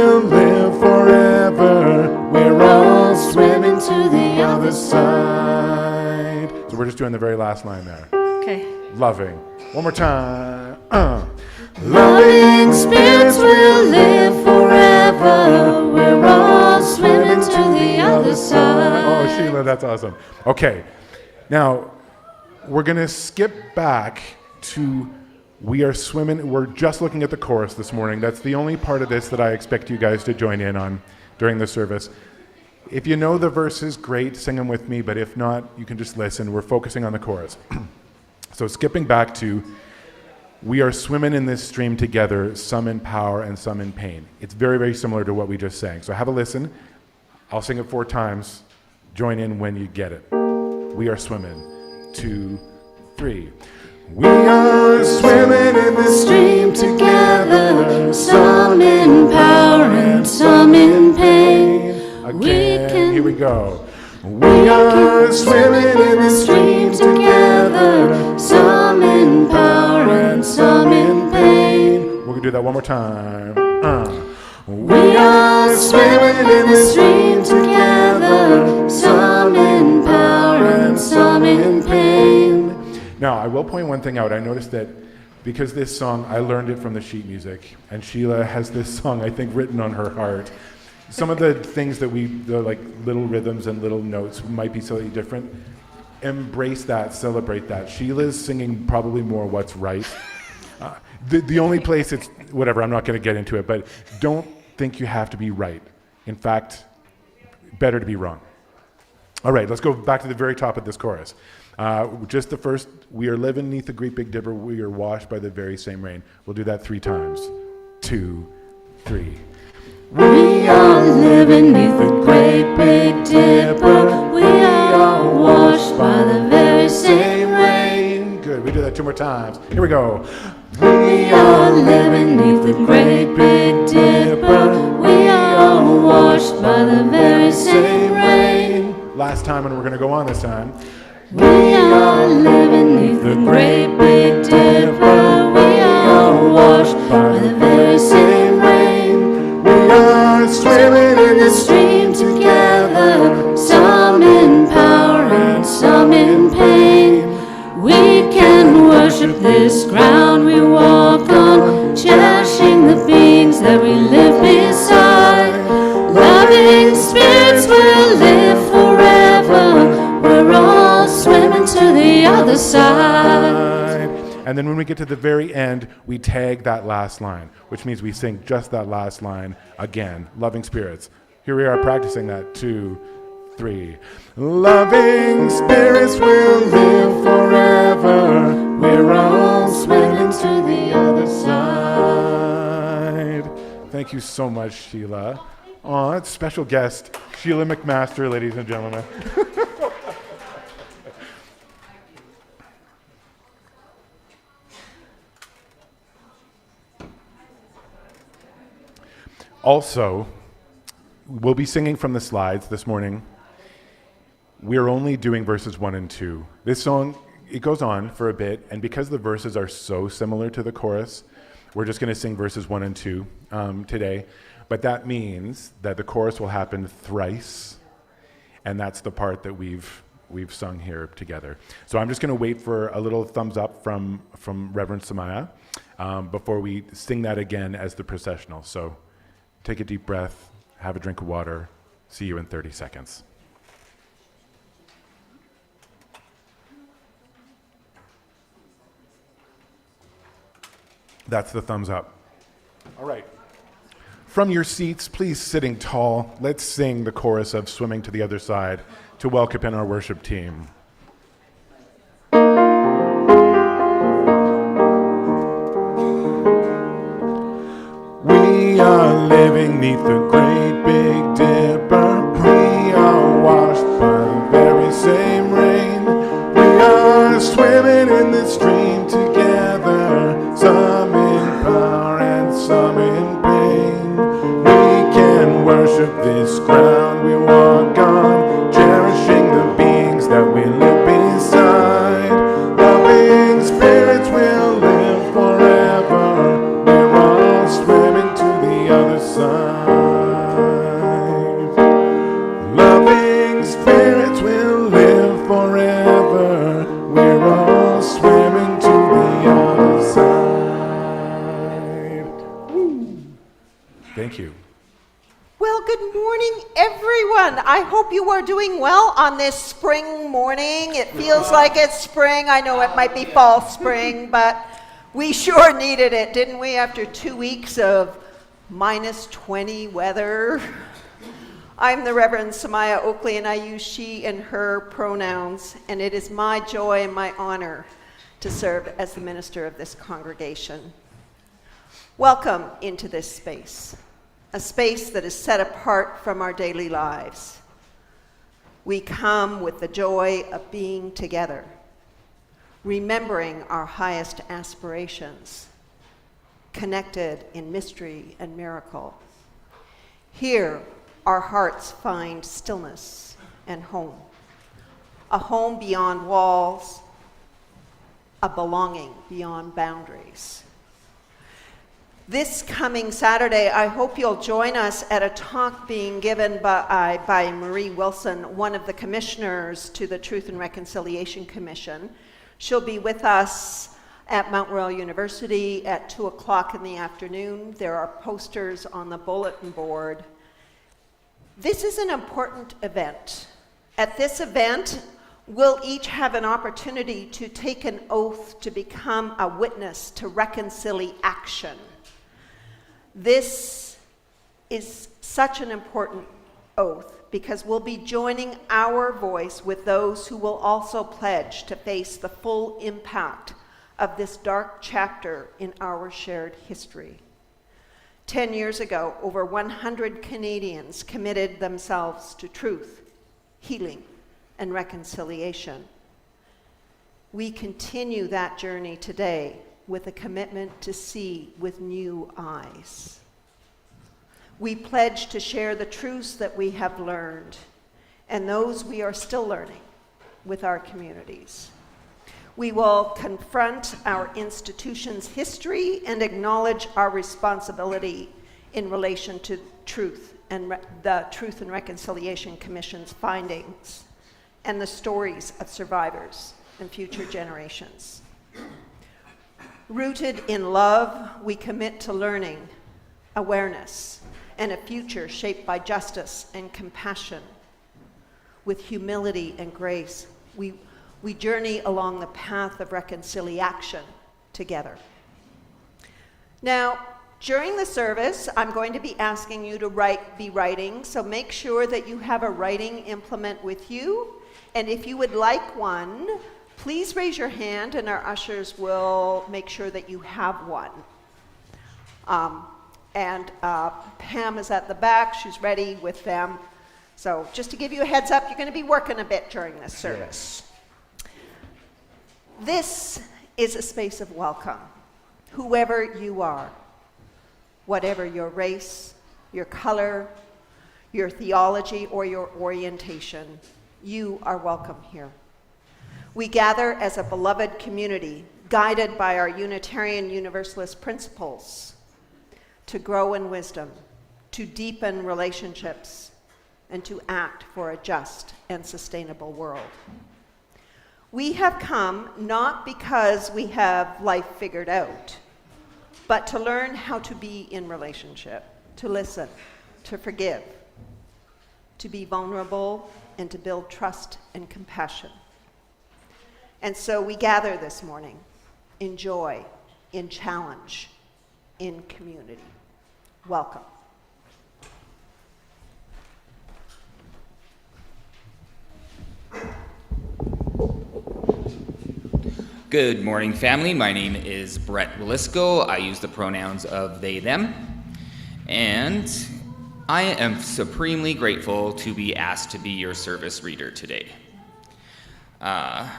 will live forever. We're all swimming to the other side. So we're just doing the very last line there. Okay. Loving. One more time. Loving spirits will live forever. We're all swimming to the other side. Oh, Sheila, that's awesome. Okay. Now, we're going to skip back to We Are Swimming. We're just looking at the chorus this morning. That's the only part of this that I expect you guys to join in on during the service. If you know the verses, great, sing them with me, but if not, you can just listen. We're focusing on the chorus. So skipping back to we are swimming in this stream together, some in power and some in pain. It's very, very similar to what we just sang. So have a listen. I'll sing it 4 times. Join in when you get it. We are swimming. 2, 3. We are swimming in this stream together, some in power and some in pain. Again, here we go. We are swimming in this stream together, some in power and some in pain. We're going to do that one more time. We are swimming in this stream together, some in power and some in pain. Now, I will point one thing out. I noticed that because this song, I learned it from the sheet music, and Sheila has this song, I think, written on her heart. Some of the things that the like little rhythms and little notes might be slightly different. Embrace that, celebrate that. Sheila's singing probably more what's right. The only place it's, whatever, I'm not going to get into it, but don't think you have to be right. In fact, better to be wrong. All right, let's go back to the very top of this chorus. Just the first, we are living neath the great big dipper, we are washed by the very same rain. We'll do that 3 times. 2, 3. We are living neath the great big dipper, we are washed by the very same rain. Good, we do that 2 more times. Here we go. We are living neath the great big dipper, we are washed by the very same rain. Last time, and we're going to go on this time. We are living neath the great big dipper, we are washed by the very same rain. We are swimming in the stream together, some in power and some in pain. We can worship this ground we walk on, cherishing the beings that we live beside. Loving spirits will live forever, we're all swimming to the other side. And then when we get to the very end, we tag that last line, which means we sing just that last line again. Loving spirits. Here we are practicing that. 2, 3. Loving spirits will live forever. We're all swimming to the other side. Thank you so much, Sheila. Aw, it's special guest, Sheila McMaster, ladies and gentlemen. Also, we'll be singing from the slides this morning. We're only doing verses 1 and 2. This song, it goes on for a bit, and because the verses are so similar to the chorus, we're just going to sing verses 1 and 2 today. But that means that the chorus will happen thrice, and that's the part that we've sung here together. So I'm just going to wait for a little thumbs up from Reverend Samaya before we sing that again as the processional. So take a deep breath, have a drink of water. See you in 30 seconds. That's the thumbs up. All right. From your seats, please sitting tall, let's sing the chorus of Swimming to the Other Side to welcome in our worship team. We are living neath the great big dipper. We are washed by the very same rain. We are swimming in the stream together, some in power and some in pain. We can worship this ground we walk on, cherishing the beings that we live beside. Loving spirits will live forever. We're all swimming to the other side. spirits will live forever. We're all swimming to the other side. Woo. Thank you. Well, good morning, everyone. I hope you are doing well on this spring morning. It feels like it's spring. I know it might be fall spring, but we sure needed it, didn't we, after 2 weeks of -20 weather? I'm the Reverend Samaya Oakley, and I use she and her pronouns, and it is my joy and my honor to serve as the minister of this congregation. Welcome into this space, a space that is set apart from our daily lives. We come with the joy of being together, remembering our highest aspirations, connected in mystery and miracle. Here, our hearts find stillness and home, a home beyond walls, a belonging beyond boundaries. This coming Saturday, I hope you'll join us at a talk being given by Marie Wilson, one of the commissioners to the Truth and Reconciliation Commission. She'll be with us at Mount Royal University at 2 o'clock in the afternoon. There are posters on the bulletin board. This is an important event. At this event, we'll each have an opportunity to take an oath to become a witness to reconciliation. This is such an important oath because we'll be joining our voice with those who will also pledge to face the full impact of this dark chapter in our shared history. 10 years ago, over 100 Canadians committed themselves to truth, healing, and reconciliation. We continue that journey today with a commitment to see with new eyes. We pledge to share the truths that we have learned and those we are still learning with our communities. We will confront our institution's history and acknowledge our responsibility in relation to truth and the Truth and Reconciliation Commission's findings and the stories of survivors and future generations. Rooted in love, we commit to learning, awareness, and a future shaped by justice and compassion. With humility and grace, we journey along the path of reconciliation together. Now, during the service, I'm going to be asking you to be writing, so make sure that you have a writing implement with you. And if you would like one, please raise your hand and our ushers will make sure that you have one. Pam is at the back, she's ready with them. So just to give you a heads up, you're going to be working a bit during this service. Yes. This is a space of welcome, whoever you are, whatever your race, your color, your theology, or your orientation, you are welcome here. We gather as a beloved community, guided by our Unitarian Universalist principles, to grow in wisdom, to deepen relationships, and to act for a just and sustainable world. We have come not because we have life figured out, but to learn how to be in relationship, to listen, to forgive, to be vulnerable, and to build trust and compassion. And so we gather this morning in joy, in challenge, in community. Welcome. Good morning, family. My name is Brett Willisco. I use the pronouns of they, them. And I am supremely grateful to be asked to be your service reader today. I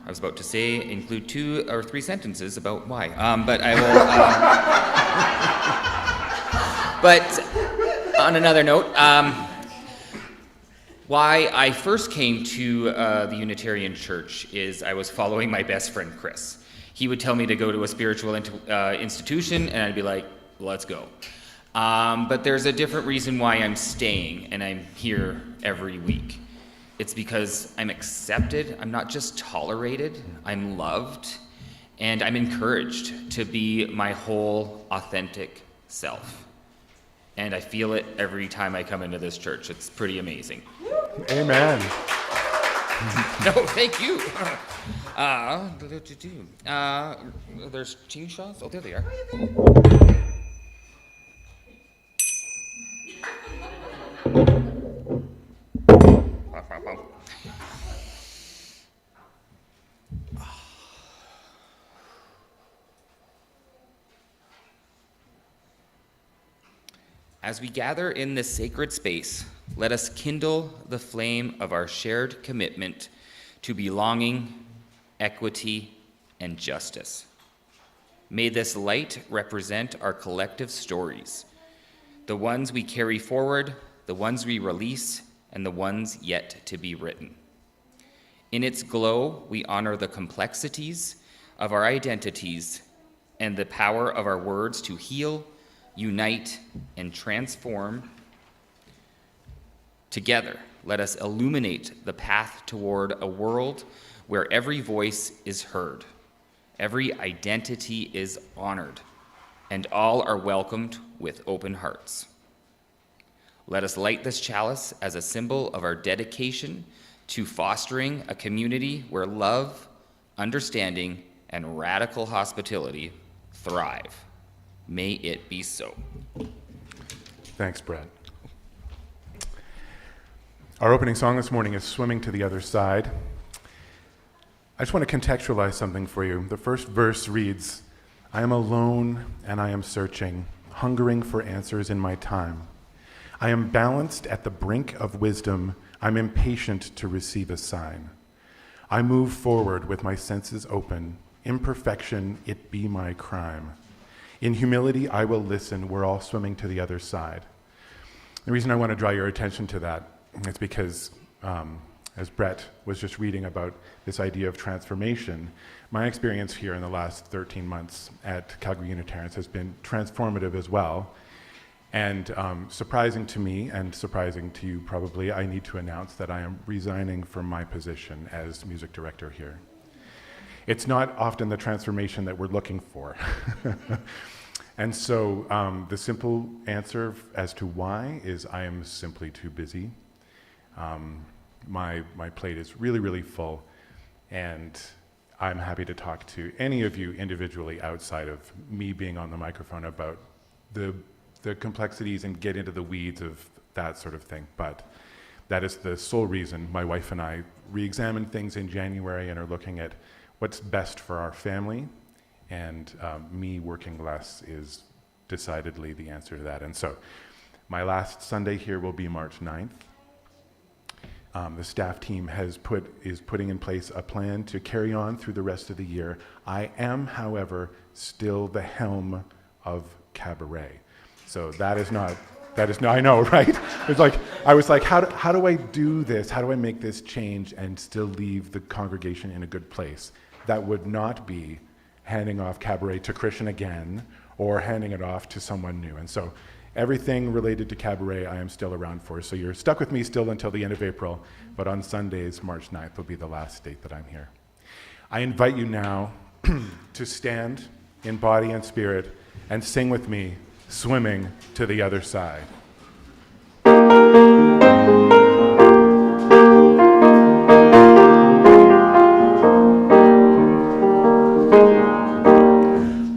was about to say include 2 or 3 sentences about why, but I will. But on another note, why I first came to the Unitarian Church is I was following my best friend Chris. He would tell me to go to a spiritual institution, and I'd be like, let's go. But there's a different reason why I'm staying, and I'm here every week. It's because I'm accepted, I'm not just tolerated, I'm loved, and I'm encouraged to be my whole authentic self. And I feel it every time I come into this church. It's pretty amazing. Amen. No, thank you. There's teen shots? Oh, there they are. As we gather in this sacred space, let us kindle the flame of our shared commitment to belonging, equity, and justice. May this light represent our collective stories, the ones we carry forward, the ones we release, and the ones yet to be written. In its glow, we honor the complexities of our identities and the power of our words to heal, unite, and transform. Together, let us illuminate the path toward a world where every voice is heard, every identity is honored, and all are welcomed with open hearts. Let us light this chalice as a symbol of our dedication to fostering a community where love, understanding, and radical hospitality thrive. May it be so. Thanks, Brett. Our opening song this morning is Swimming to the Other Side. I just want to contextualize something for you. The first verse reads, I am alone and I am searching, hungering for answers in my time. I am balanced at the brink of wisdom. I'm impatient to receive a sign. I move forward with my senses open. Imperfection, it be my crime. In humility, I will listen. We're all swimming to the other side. The reason I want to draw your attention to that is because, as Brett was just reading about this idea of transformation, my experience here in the last 13 months at Calgary Unitarians has been transformative as well. And surprising to me and surprising to you probably, I need to announce that I am resigning from my position as music director here. It's not often the transformation that we're looking for. And so the simple answer as to why is I am simply too busy. My plate is really, really full, and I'm happy to talk to any of you individually outside of me being on the microphone about the complexities and get into the weeds of that sort of thing. But that is the sole reason my wife and I re-examined things in January and are looking at what's best for our family, and me working less is decidedly the answer to that. And so my last Sunday here will be March 9th. The staff team is putting in place a plan to carry on through the rest of the year. I am, however, still the helm of Cabaret. So that is not, I know, right? It's like, I was like, how do I do this? How do I make this change and still leave the congregation in a good place? That would not be handing off Cabaret to Christian again or handing it off to someone new. And so everything related to Cabaret I am still around for. So you're stuck with me still until the end of April, but on Sundays, March 9th will be the last date that I'm here. I invite you now to stand in body and spirit and sing with me, Swimming to the Other Side.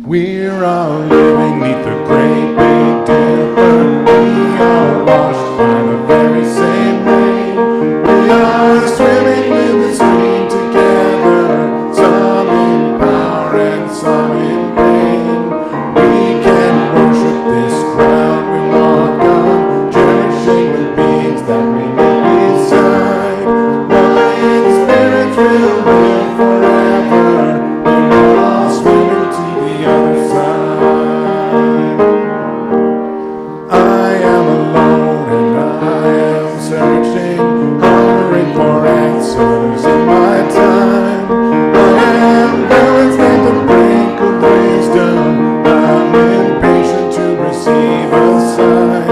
We're all living neath the great big dipper. We are washed by the very same rain. We are swimming in the stream together, some in power and some in pain. We can worship this ground we walk on, cherishing the beings that remain beside. Lion spirits will live forever. We're all swimming to the other side. I am alone and I am searching, hungering for answers in my time. I am balanced at the brink of wisdom. I'm impatient to receive a sign.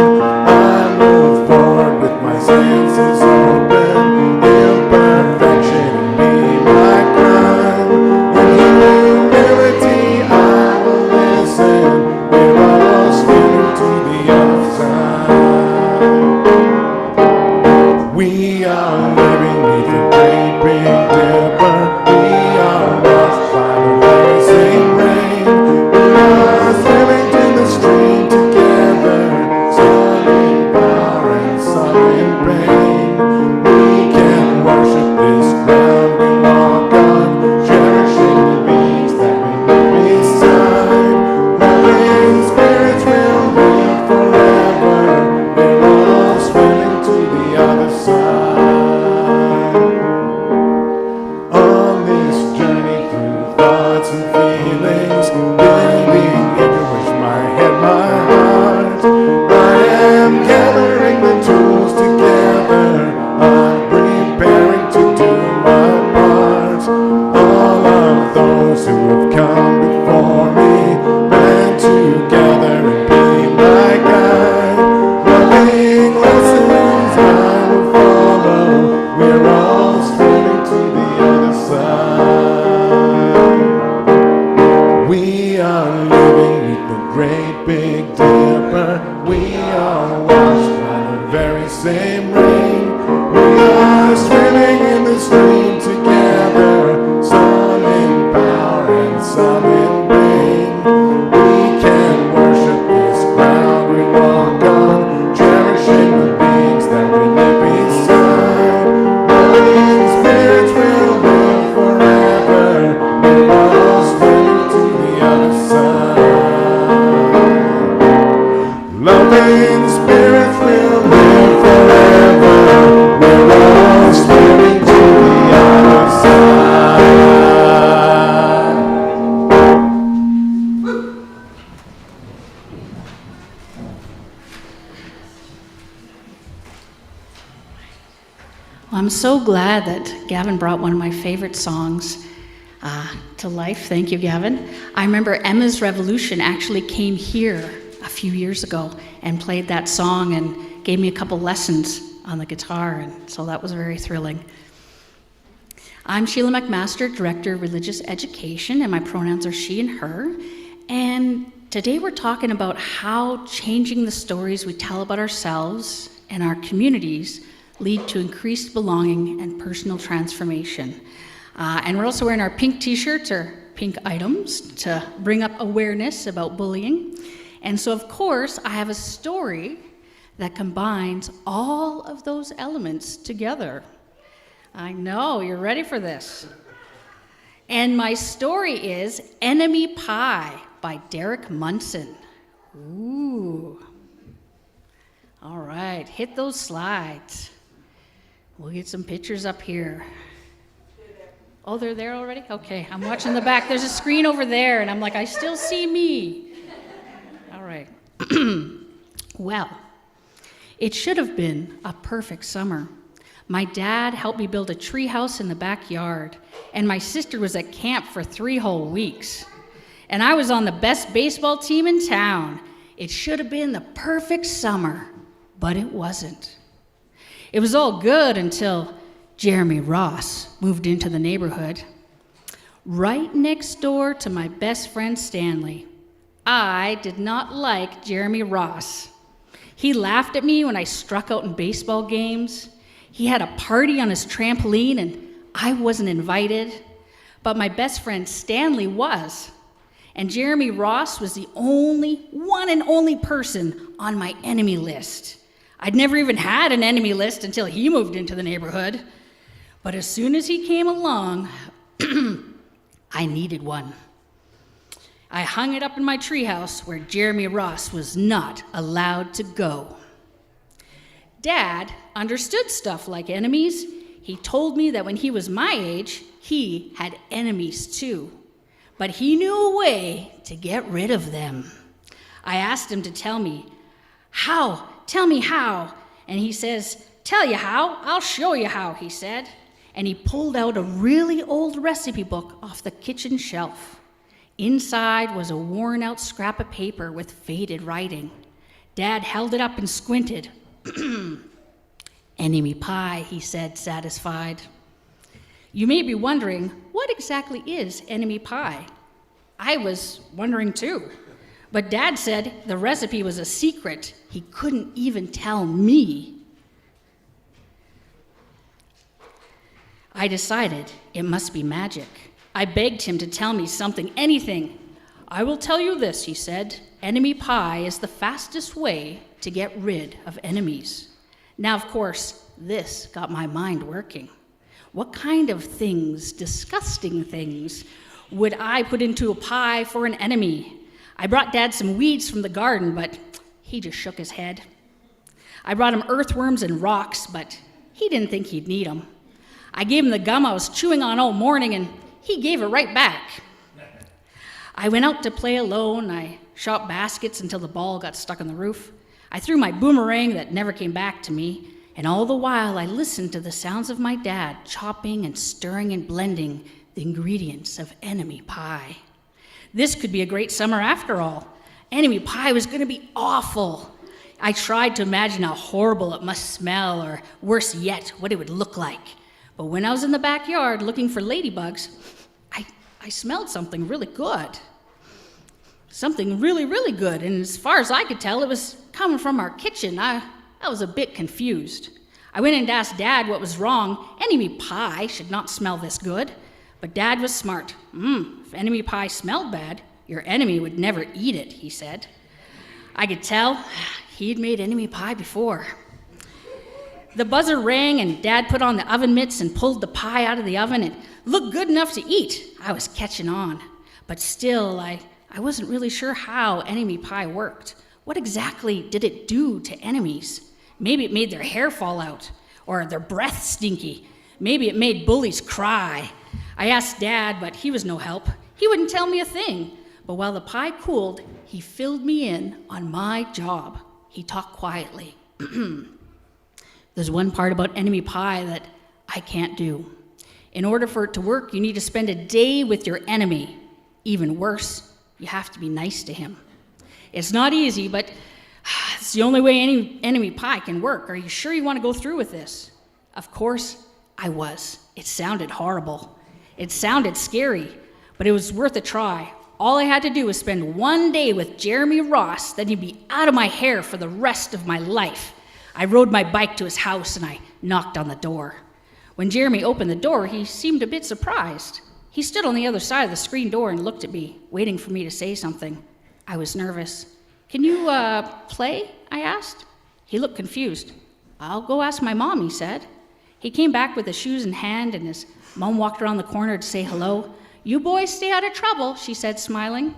I move forward with my senses open. swing together, some in power and some in pain. We can worship this ground we walk on, cherishing the beings that we live beside. Loving spirits will live forever. We're all swimming to the other side. Loving spirits will live forever. We're all swimming to the other side. Well, I'm so glad that Gavin brought one of my favorite songs to life. Thank you, Gavin. I remember Emma's Revolution actually came here a few years ago and played that song and gave me a couple lessons on the guitar, and so that was very thrilling. I'm Sheila McMaster, Director of Religious Education, and my pronouns are she and her. And today we're talking about how changing the stories we tell about ourselves and our communities lead to increased belonging and personal transformation. And we're also wearing our pink t-shirts or pink items to bring up awareness about bullying. And so, of course, I have a story that combines all of those elements together. I know, you're ready for this. And my story is Enemy Pie by Derek Munson. Ooh. All right, hit those slides. We'll get some pictures up here. Oh, they're there already? Okay, I'm watching the back. There's a screen over there, and I'm like, I still see me. All right. Well, it should have been a perfect summer. My dad helped me build a tree house in the backyard, and my sister was at camp for 3 whole weeks. And I was on the best baseball team in town. It should have been the perfect summer, but it wasn't. It was all good until Jeremy Ross moved into the neighborhood, right next door to my best friend Stanley. I did not like Jeremy Ross. He laughed at me when I struck out in baseball games. He had a party on his trampoline and I wasn't invited, but my best friend Stanley was. And Jeremy Ross was the one and only person on my enemy list. I'd never even had an enemy list until he moved into the neighborhood. But as soon as he came along, I needed one. I hung it up in my treehouse where Jeremy Ross was not allowed to go. Dad understood stuff like enemies. He told me that when he was my age, he had enemies too. But he knew a way to get rid of them. I asked him to tell me, how? Tell me how. And he says, tell you how, I'll show you how, he said. And he pulled out a really old recipe book off the kitchen shelf. Inside was a worn out scrap of paper with faded writing. Dad held it up and squinted. Enemy pie, he said, satisfied. You may be wondering, what exactly is enemy pie? I was wondering too. But Dad said the recipe was a secret. He couldn't even tell me. I decided it must be magic. I begged him to tell me something, anything. I will tell you this, he said. Enemy pie is the fastest way to get rid of enemies. Now, of course, this got my mind working. What kind of things, disgusting things, would I put into a pie for an enemy? I brought Dad some weeds from the garden, but he just shook his head. I brought him earthworms and rocks, but he didn't think he'd need them. I gave him the gum I was chewing on all morning, and he gave it right back. I went out to play alone. I shot baskets until the ball got stuck on the roof. I threw my boomerang that never came back to me, and all the while I listened to the sounds of my dad chopping and stirring and blending the ingredients of enemy pie. This could be a great summer after all. Enemy pie was going to be awful. I tried to imagine how horrible it must smell, or worse yet, what it would look like. But when I was in the backyard looking for ladybugs, I smelled something really good. Something really, really good. And as far as I could tell, it was coming from our kitchen. I was a bit confused. I went in to ask Dad what was wrong. Enemy pie should not smell this good. But Dad was smart. If enemy pie smelled bad, your enemy would never eat it, he said. I could tell he'd made enemy pie before. The buzzer rang and Dad put on the oven mitts and pulled the pie out of the oven. It looked good enough to eat. I was catching on. But still, I wasn't really sure how enemy pie worked. What exactly did it do to enemies? Maybe it made their hair fall out, or their breath stinky. Maybe it made bullies cry. I asked Dad, but he was no help. He wouldn't tell me a thing. But while the pie cooled, he filled me in on my job. He talked quietly. There's one part about enemy pie that I can't do. In order for it to work, you need to spend a day with your enemy. Even worse, you have to be nice to him. It's not easy, but it's the only way any enemy pie can work. Are you sure you want to go through with this? Of course, I was. It sounded horrible. It sounded scary, but it was worth a try. All I had to do was spend one day with Jeremy Ross, then he'd be out of my hair for the rest of my life. I rode my bike to his house and I knocked on the door. When Jeremy opened the door, he seemed a bit surprised. He stood on the other side of the screen door and looked at me, waiting for me to say something. I was nervous. Can you play? I asked. He looked confused. I'll go ask my mom, he said. He came back with the shoes in hand and his mom walked around the corner to say hello. You boys stay out of trouble, she said, smiling.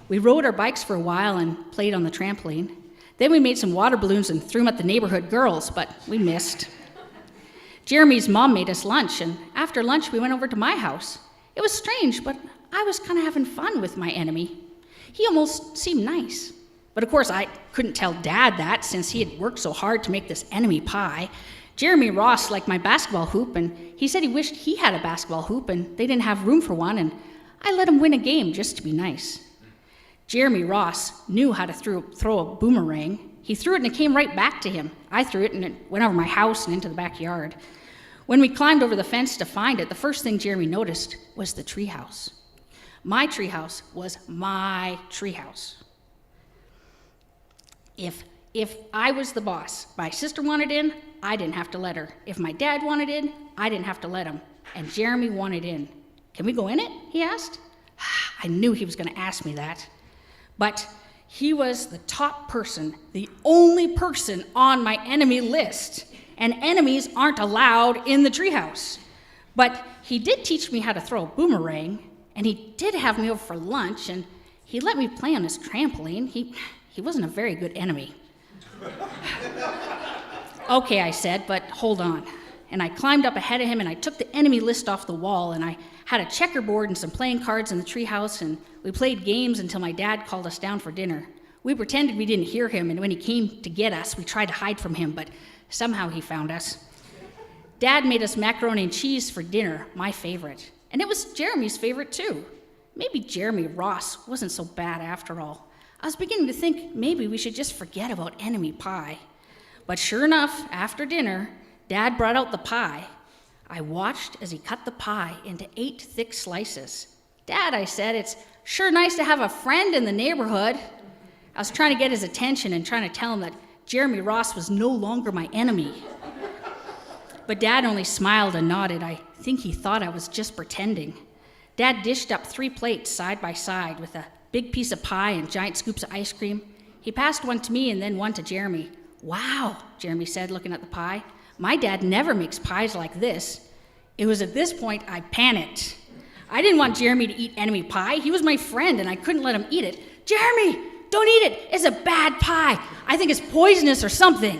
We rode our bikes for a while and played on the trampoline. Then we made some water balloons and threw them at the neighborhood girls, but we missed. Jeremy's mom made us lunch, and after lunch we went over to my house. It was strange, but I was kind of having fun with my enemy. He almost seemed nice. But of course I couldn't tell Dad that since he had worked so hard to make this enemy pie. Jeremy Ross liked my basketball hoop, and he said he wished he had a basketball hoop, and they didn't have room for one, and I let him win a game just to be nice. Jeremy Ross knew how to throw a boomerang. He threw it and it came right back to him. I threw it and it went over my house and into the backyard. When we climbed over the fence to find it, the first thing Jeremy noticed was the treehouse. My treehouse was my treehouse. If I was the boss, my sister wanted in, I didn't have to let her. If my dad wanted in, I didn't have to let him. And Jeremy wanted in. Can we go in it? He asked. I knew he was going to ask me that. But he was the top person, the only person on my enemy list. And enemies aren't allowed in the treehouse. But he did teach me how to throw a boomerang, and he did have me over for lunch, and he let me play on his trampoline. He wasn't a very good enemy. Okay, I said, but hold on. And I climbed up ahead of him, and I took the enemy list off the wall, and I had a checkerboard and some playing cards in the treehouse, and we played games until my dad called us down for dinner. We pretended we didn't hear him, and when he came to get us, we tried to hide from him, but somehow he found us. Dad made us macaroni and cheese for dinner, my favorite. And it was Jeremy's favorite, too. Maybe Jeremy Ross wasn't so bad after all. I was beginning to think maybe we should just forget about enemy pie. But sure enough, after dinner, Dad brought out the pie. I watched as he cut the pie into 8 thick slices. Dad, I said, it's sure nice to have a friend in the neighborhood. I was trying to get his attention and trying to tell him that Jeremy Ross was no longer my enemy. But Dad only smiled and nodded. I think he thought I was just pretending. Dad dished up 3 plates side by side with a big piece of pie and giant scoops of ice cream. He passed one to me and then one to Jeremy. Wow, Jeremy said, looking at the pie. My dad never makes pies like this. It was at this point I panicked. I didn't want Jeremy to eat enemy pie. He was my friend and I couldn't let him eat it. Jeremy, don't eat it. It's a bad pie. I think it's poisonous or something.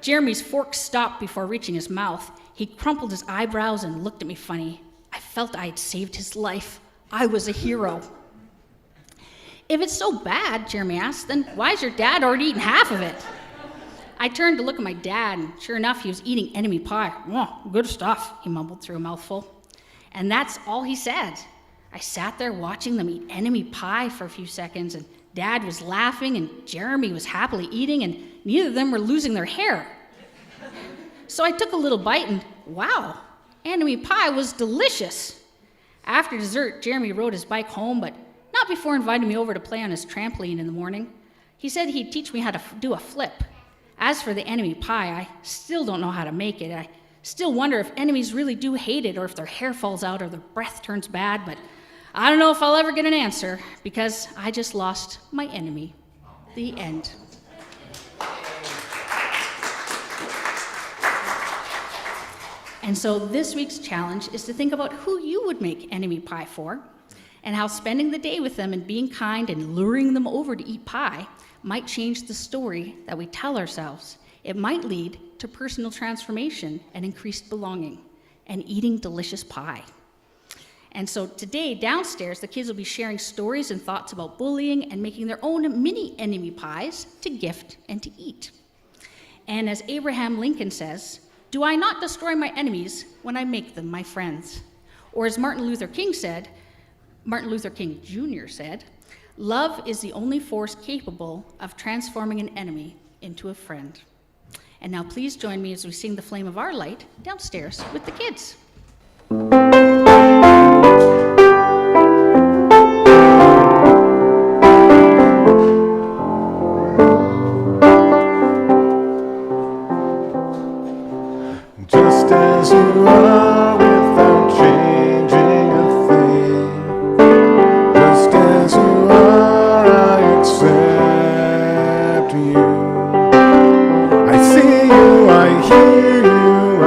Jeremy's fork stopped before reaching his mouth. He crumpled his eyebrows and looked at me funny. I felt I had saved his life. I was a hero. If it's so bad, Jeremy asked, then why has your dad already eaten half of it? I turned to look at my dad, and sure enough, he was eating enemy pie. Oh, good stuff, he mumbled through a mouthful. And that's all he said. I sat there watching them eat enemy pie for a few seconds, and Dad was laughing, and Jeremy was happily eating, and neither of them were losing their hair. So I took a little bite, and wow, enemy pie was delicious. After dessert, Jeremy rode his bike home, but not before inviting me over to play on his trampoline in the morning. He said he'd teach me how to do a flip. As for the enemy pie, I still don't know how to make it. I still wonder if enemies really do hate it or if their hair falls out or their breath turns bad, but I don't know if I'll ever get an answer because I just lost my enemy. The end. And so this week's challenge is to think about who you would make enemy pie for and how spending the day with them and being kind and luring them over to eat pie might change the story that we tell ourselves. It might lead to personal transformation and increased belonging and eating delicious pie. And so today, downstairs, the kids will be sharing stories and thoughts about bullying and making their own mini enemy pies to gift and to eat. And as Abraham Lincoln says, "Do I not destroy my enemies when I make them my friends?" Or as Martin Luther King Jr. said, "Love is the only force capable of transforming an enemy into a friend." And now please join me as we sing The Flame of Our Light downstairs with the kids. Just as you are without changing a thing, just as you are, I accept you. I see you, I hear you, I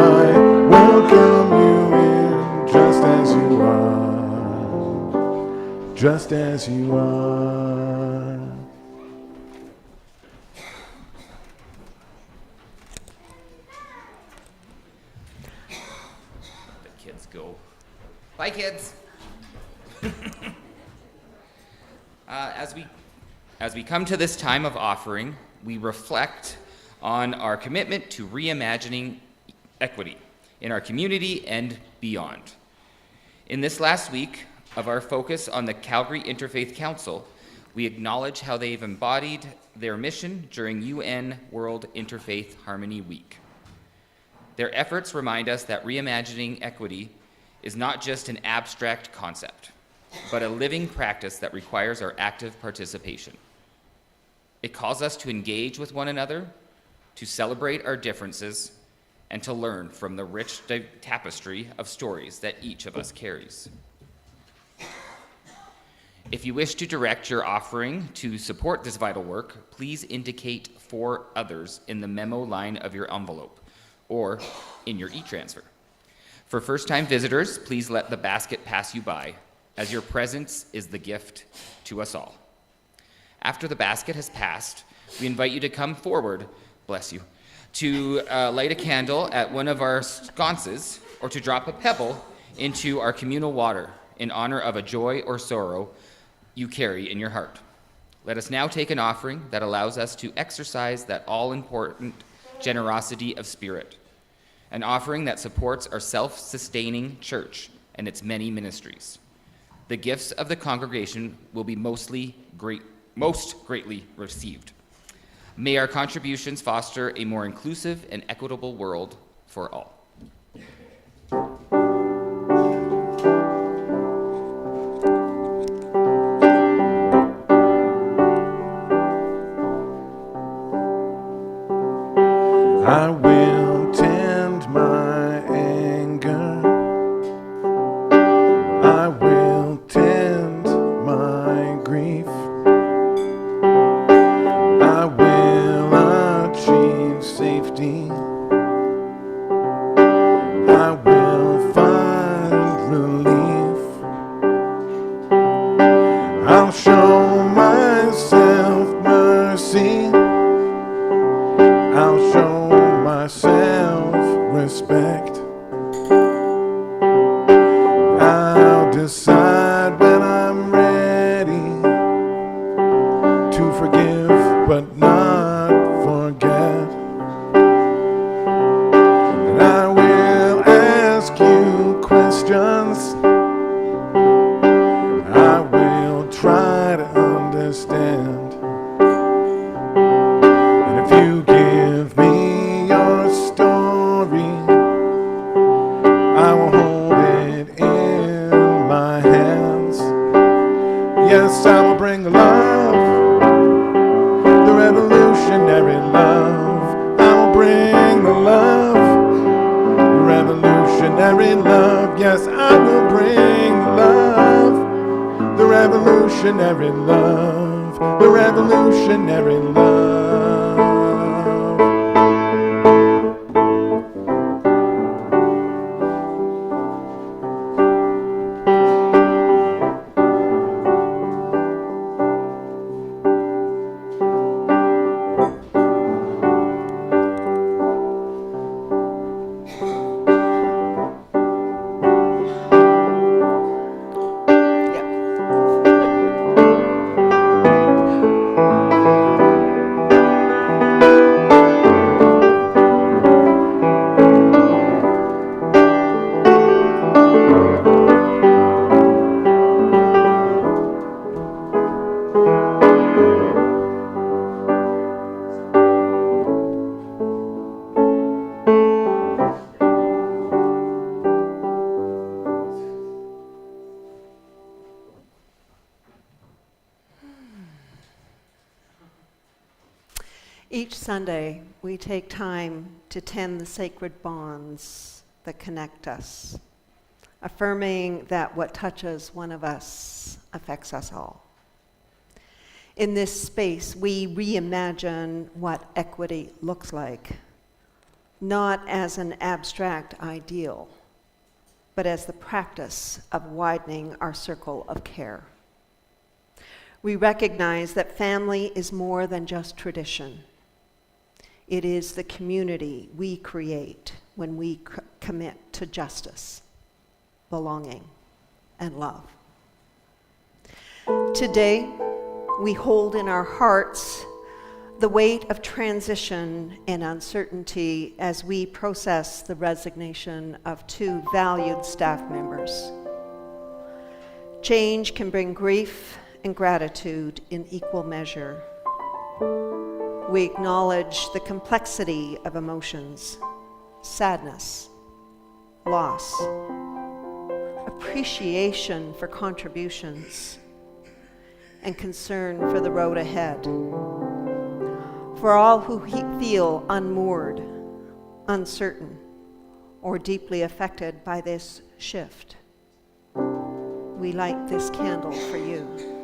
welcome you in, just as you are, just as you are. Go. Bye, kids. As we come to this time of offering, we reflect on our commitment to reimagining equity in our community and beyond. In this last week of our focus on the Calgary Interfaith Council, we acknowledge how they've embodied their mission during UN World Interfaith Harmony Week. Their efforts remind us that reimagining equity is not just an abstract concept, but a living practice that requires our active participation. It calls us to engage with one another, to celebrate our differences, and to learn from the rich tapestry of stories that each of us carries. If you wish to direct your offering to support this vital work, please indicate "for others" in the memo line of your envelope or in your e-transfer. For first-time visitors, please let the basket pass you by, as your presence is the gift to us all. After the basket has passed, we invite you to come forward, bless you, to light a candle at one of our sconces or to drop a pebble into our communal water in honor of a joy or sorrow you carry in your heart. Let us now take an offering that allows us to exercise that all-important generosity of spirit, an offering that supports our self-sustaining church and its many ministries. The gifts of the congregation will be most greatly received. May our contributions foster a more inclusive and equitable world for all. I will tend my anger. I will tend my grief. I will achieve safety. I will find relief. I'll show myself mercy. I'll show self-respect. I'll decide when I'm ready to forgive but not forget. And I will ask you questions. I will try to understand. And if you give me your story, I will hold it in my hands. Yes, I will bring the love, the revolutionary love Yes, I will bring love, the revolutionary love, the revolutionary love. Each Sunday, we take time to tend the sacred bonds that connect us, affirming that what touches one of us affects us all. In this space, we reimagine what equity looks like, not as an abstract ideal, but as the practice of widening our circle of care. We recognize that family is more than just tradition. It is the community we create when we commit to justice, belonging, and love. Today, we hold in our hearts the weight of transition and uncertainty as we process the resignation of two valued staff members. Change can bring grief and gratitude in equal measure. We acknowledge the complexity of emotions, sadness, loss, appreciation for contributions, and concern for the road ahead. For all who feel unmoored, uncertain, or deeply affected by this shift, we light this candle for you.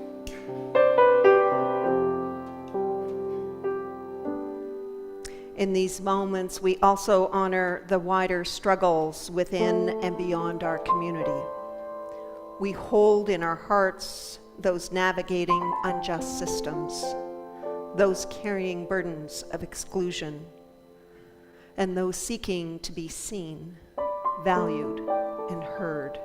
In these moments, we also honor the wider struggles within and beyond our community. We hold in our hearts those navigating unjust systems, those carrying burdens of exclusion, and those seeking to be seen, valued, and heard.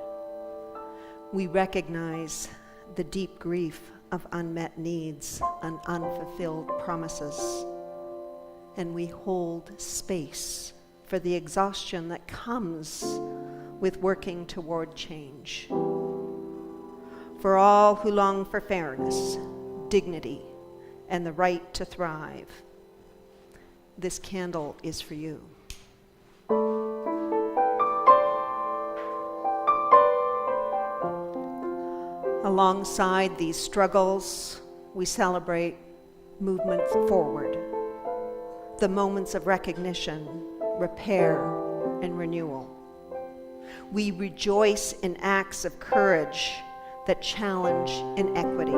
We recognize the deep grief of unmet needs and unfulfilled promises. And we hold space for the exhaustion that comes with working toward change. For all who long for fairness, dignity, and the right to thrive, this candle is for you. Alongside these struggles, we celebrate movement forward. The moments of recognition, repair, and renewal. We rejoice in acts of courage that challenge inequity,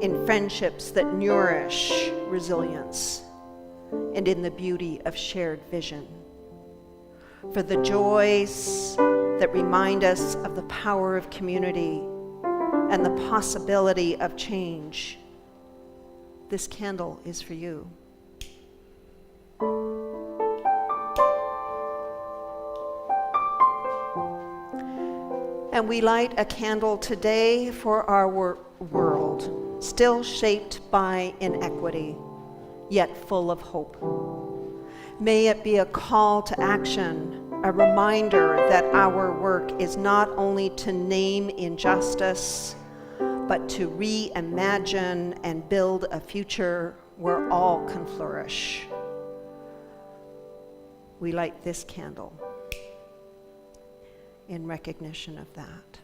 in friendships that nourish resilience, and in the beauty of shared vision. For the joys that remind us of the power of community and the possibility of change, this candle is for you. And we light a candle today for our world, still shaped by inequity, yet full of hope. May it be a call to action, a reminder that our work is not only to name injustice, but to reimagine and build a future where all can flourish. We light this candle in recognition of that.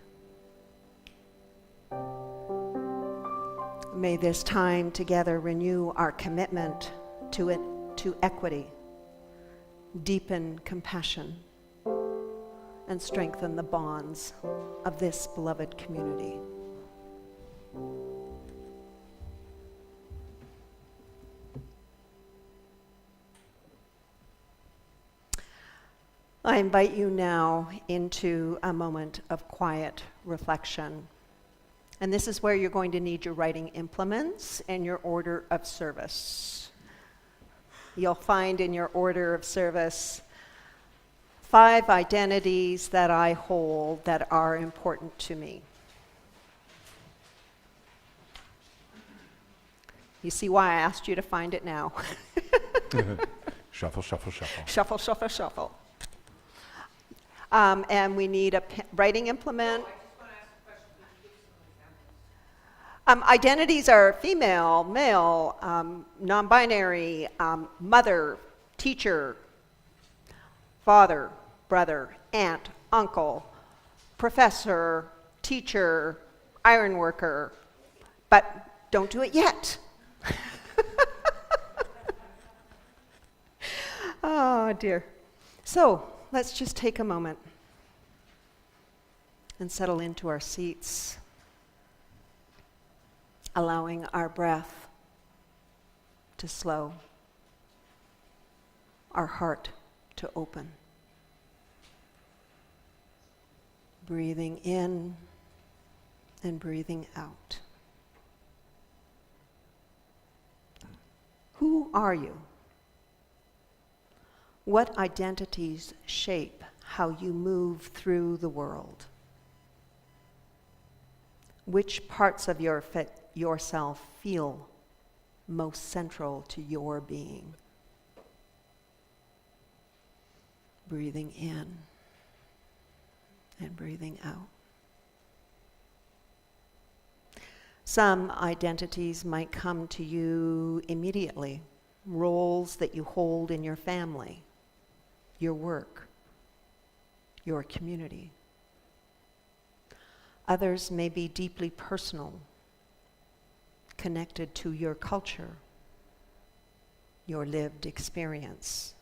May this time together renew our commitment to equity, deepen compassion, and strengthen the bonds of this beloved community. I invite you now into a moment of quiet reflection. And this is where you're going to need your writing implements and your order of service. You'll find in your order of service 5 identities that I hold that are important to me. You see why I asked you to find it now. Shuffle, shuffle, shuffle. Shuffle, shuffle, shuffle. And we need a writing implement. Identities are female, male, non-binary, mother, teacher, father, brother, aunt, uncle, professor, teacher, iron worker. But don't do it yet. Oh, dear. So let's just take a moment and settle into our seats, allowing our breath to slow, our heart to open. Breathing in and breathing out. Who are you? What identities shape how you move through the world? Which parts of yourself feel most central to your being? Breathing in and breathing out. Some identities might come to you immediately, roles that you hold in your family, your work, your community. Others may be deeply personal, connected to your culture, your lived experience,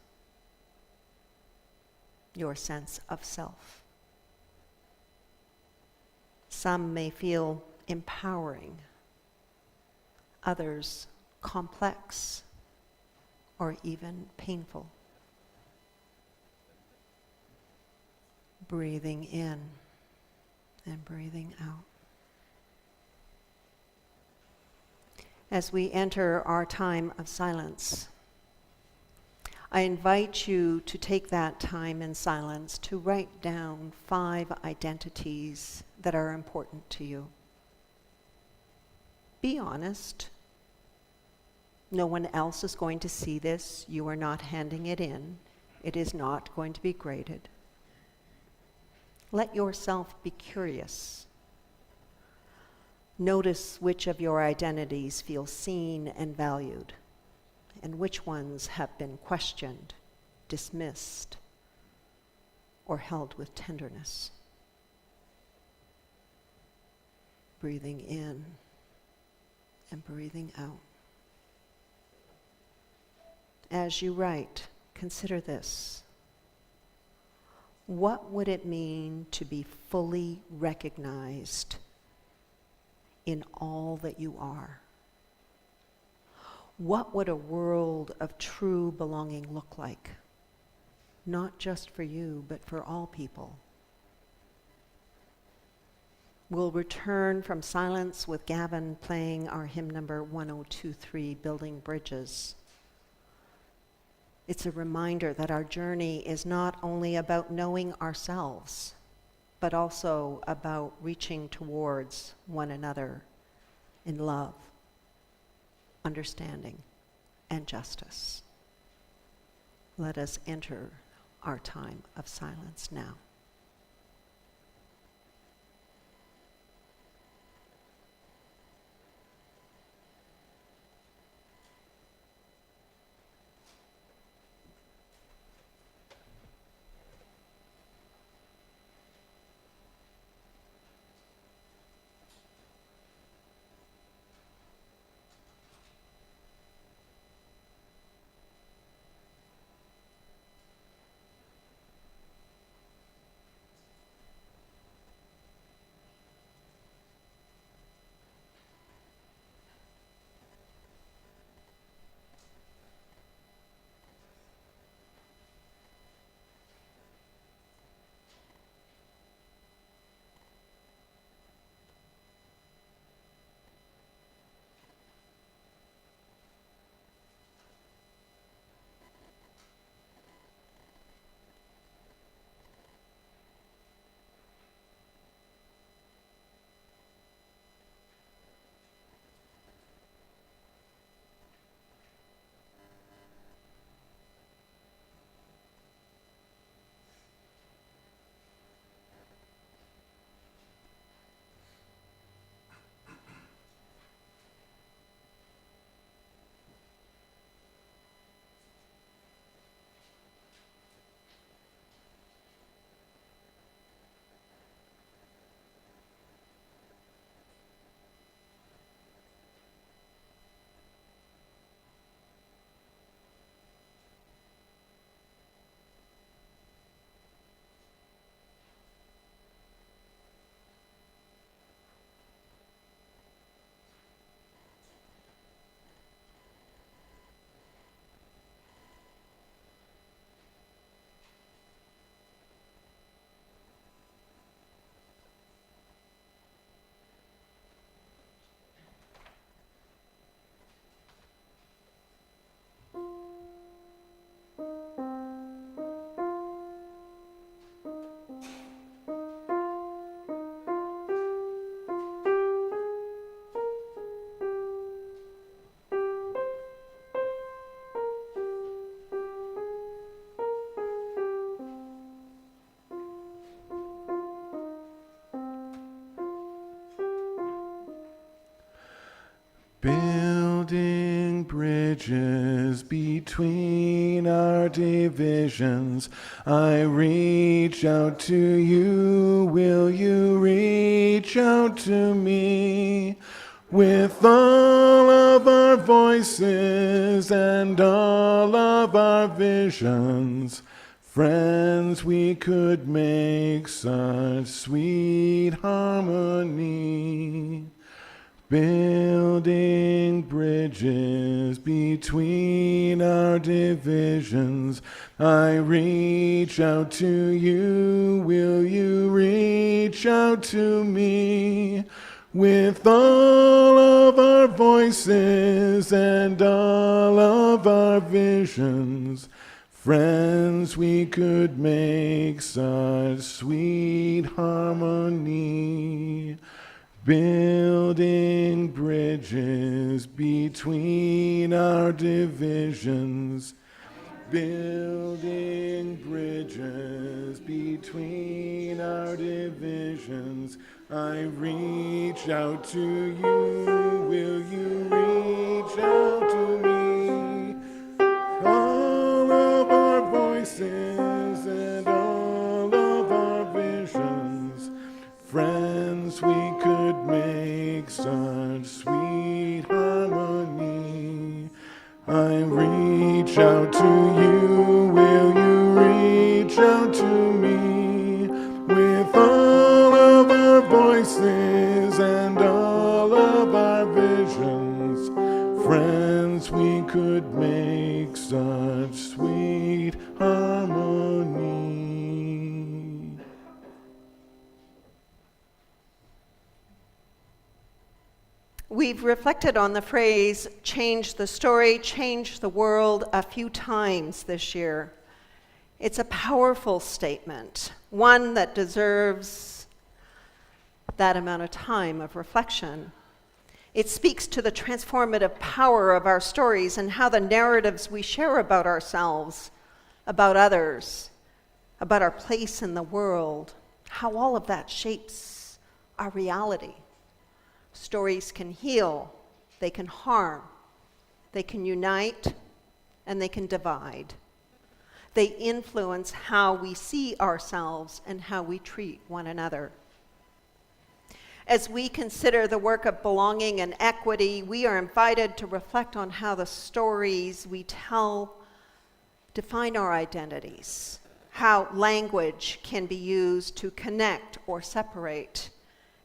your sense of self. Some may feel empowering, others complex or even painful. Breathing in and breathing out. As we enter our time of silence, I invite you to take that time in silence to write down 5 identities that are important to you. Be honest. No one else is going to see this. You are not handing it in. It is not going to be graded. Let yourself be curious. Notice which of your identities feel seen and valued, and which ones have been questioned, dismissed, or held with tenderness. Breathing in and breathing out. As you write, consider this. What would it mean to be fully recognized in all that you are? What would a world of true belonging look like? Not just for you, but for all people. We'll return from silence with Gavin playing our hymn number 1023, Building Bridges. It's a reminder that our journey is not only about knowing ourselves, but also about reaching towards one another in love, understanding, and justice. Let us enter our time of silence now. bridges between our divisions. I reach out to you, will you reach out to me? With all of our voices and all of our visions, friends, we could make such sweet harmony. Building bridges between our divisions, I reach out to you, will you reach out to me? With all of our voices and all of our visions, friends, we could make such sweet harmony. Building bridges between our divisions. Building bridges between our divisions. I reach out to you, will you reach out to me? All of our voices and all of our visions, friends, we could make such sweet harmony. I reach out to you, will you reach out to me? With all of our voices and all of our visions, friends, we could make such sweet harmony. We've reflected on the phrase, change the story, change the world, a few times this year. It's a powerful statement, one that deserves that amount of time of reflection. It speaks to the transformative power of our stories and how the narratives we share about ourselves, about others, about our place in the world, how all of that shapes our reality. Stories can heal, they can harm, they can unite, and they can divide. They influence how we see ourselves and how we treat one another. As we consider the work of belonging and equity, we are invited to reflect on how the stories we tell define our identities, how language can be used to connect or separate,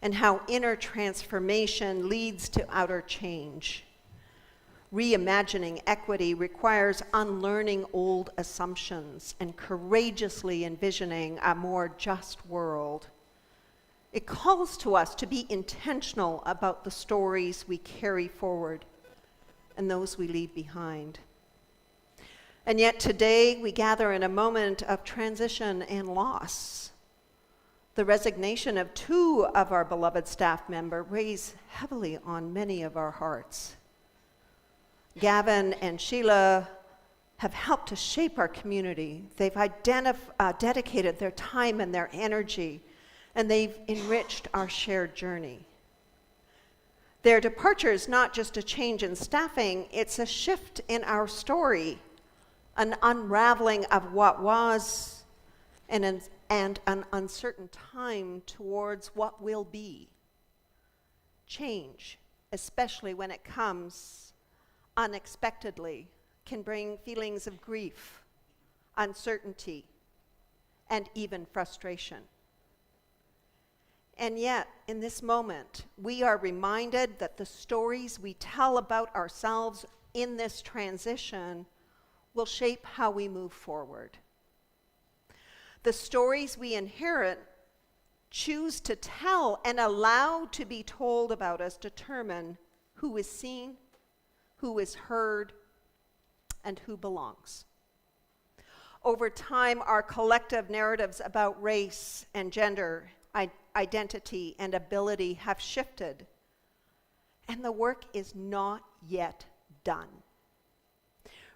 and how inner transformation leads to outer change. Reimagining equity requires unlearning old assumptions and courageously envisioning a more just world. It calls to us to be intentional about the stories we carry forward and those we leave behind. And yet today we gather in a moment of transition and loss. The resignation of two of our beloved staff members weighs heavily on many of our hearts. Gavin and Sheila have helped to shape our community. They've dedicated their time and their energy, and they've enriched our shared journey. Their departure is not just a change in staffing, it's a shift in our story, an unraveling of what was, and an uncertain time towards what will be. Change, especially when it comes unexpectedly, can bring feelings of grief, uncertainty, and even frustration. And yet, in this moment, we are reminded that the stories we tell about ourselves in this transition will shape how we move forward. The stories we inherit, choose to tell, and allow to be told about us determine who is seen, who is heard, and who belongs. Over time, our collective narratives about race and gender, identity and ability have shifted, and the work is not yet done.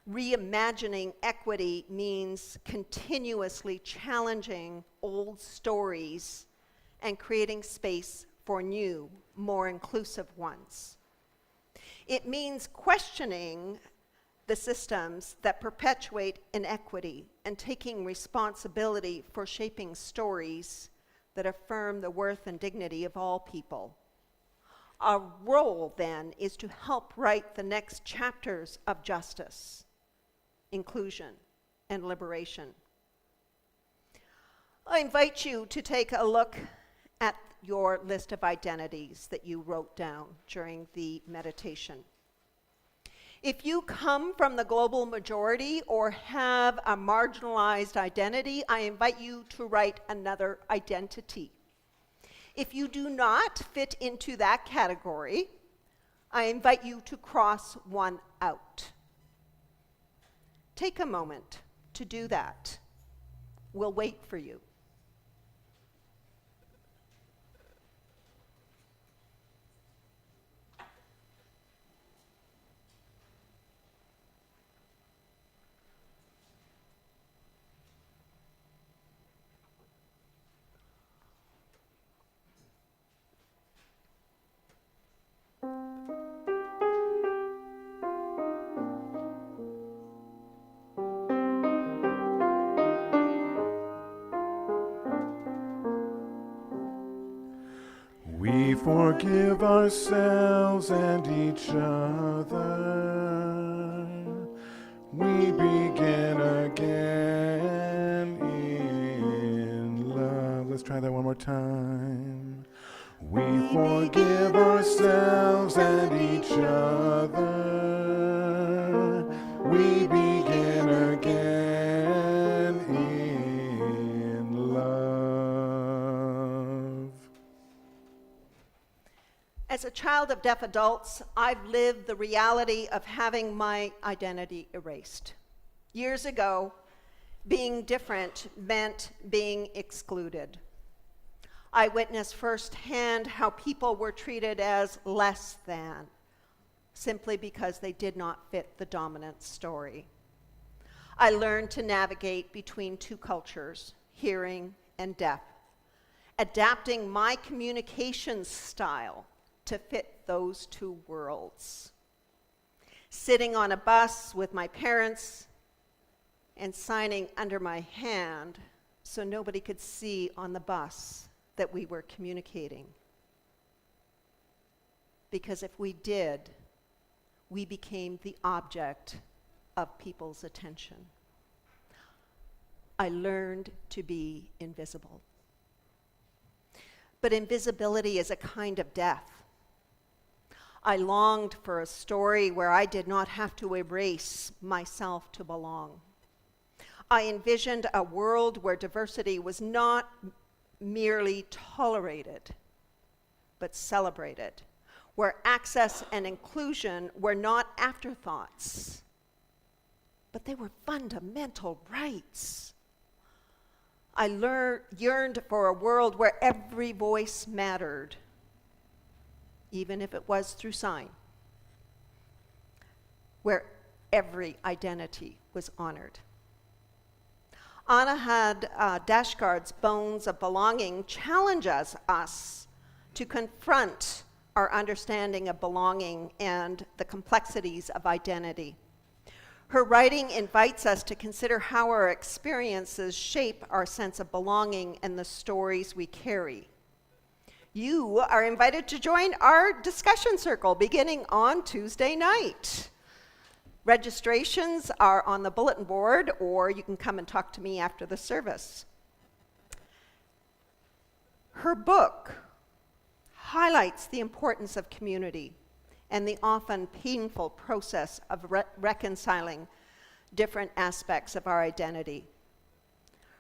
Reimagining equity means continuously challenging old stories and creating space for new, more inclusive ones. It means questioning the systems that perpetuate inequity and taking responsibility for shaping stories that affirm the worth and dignity of all people. Our role, then, is to help write the next chapters of justice, inclusion, and liberation. I invite you to take a look at your list of identities that you wrote down during the meditation. If you come from the global majority or have a marginalized identity, I invite you to write another identity. If you do not fit into that category, I invite you to cross one out. Take a moment to do that. We'll wait for you. We forgive ourselves and each other. We begin again in love. Let's try that one more time. We forgive ourselves and each other. We begin again in love. As a child of deaf adults, I've lived the reality of having my identity erased. Years ago, being different meant being excluded. I witnessed firsthand how people were treated as less than, simply because they did not fit the dominant story. I learned to navigate between two cultures, hearing and deaf, adapting my communication style to fit those two worlds. Sitting on a bus with my parents and signing under my hand so nobody could see on the bus that we were communicating. Because if we did, we became the object of people's attention. I learned to be invisible. But invisibility is a kind of death. I longed for a story where I did not have to erase myself to belong. I envisioned a world where diversity was not merely tolerated, but celebrated, where access and inclusion were not afterthoughts, but they were fundamental rights. I yearned for a world where every voice mattered, even if it was through sign, where every identity was honored. Anahad Dashkard's Bones of Belonging challenges us to confront our understanding of belonging and the complexities of identity. Her writing invites us to consider how our experiences shape our sense of belonging and the stories we carry. You are invited to join our discussion circle beginning on Tuesday night. Registrations are on the bulletin board, or you can come and talk to me after the service. Her book highlights the importance of community and the often painful process of reconciling different aspects of our identity.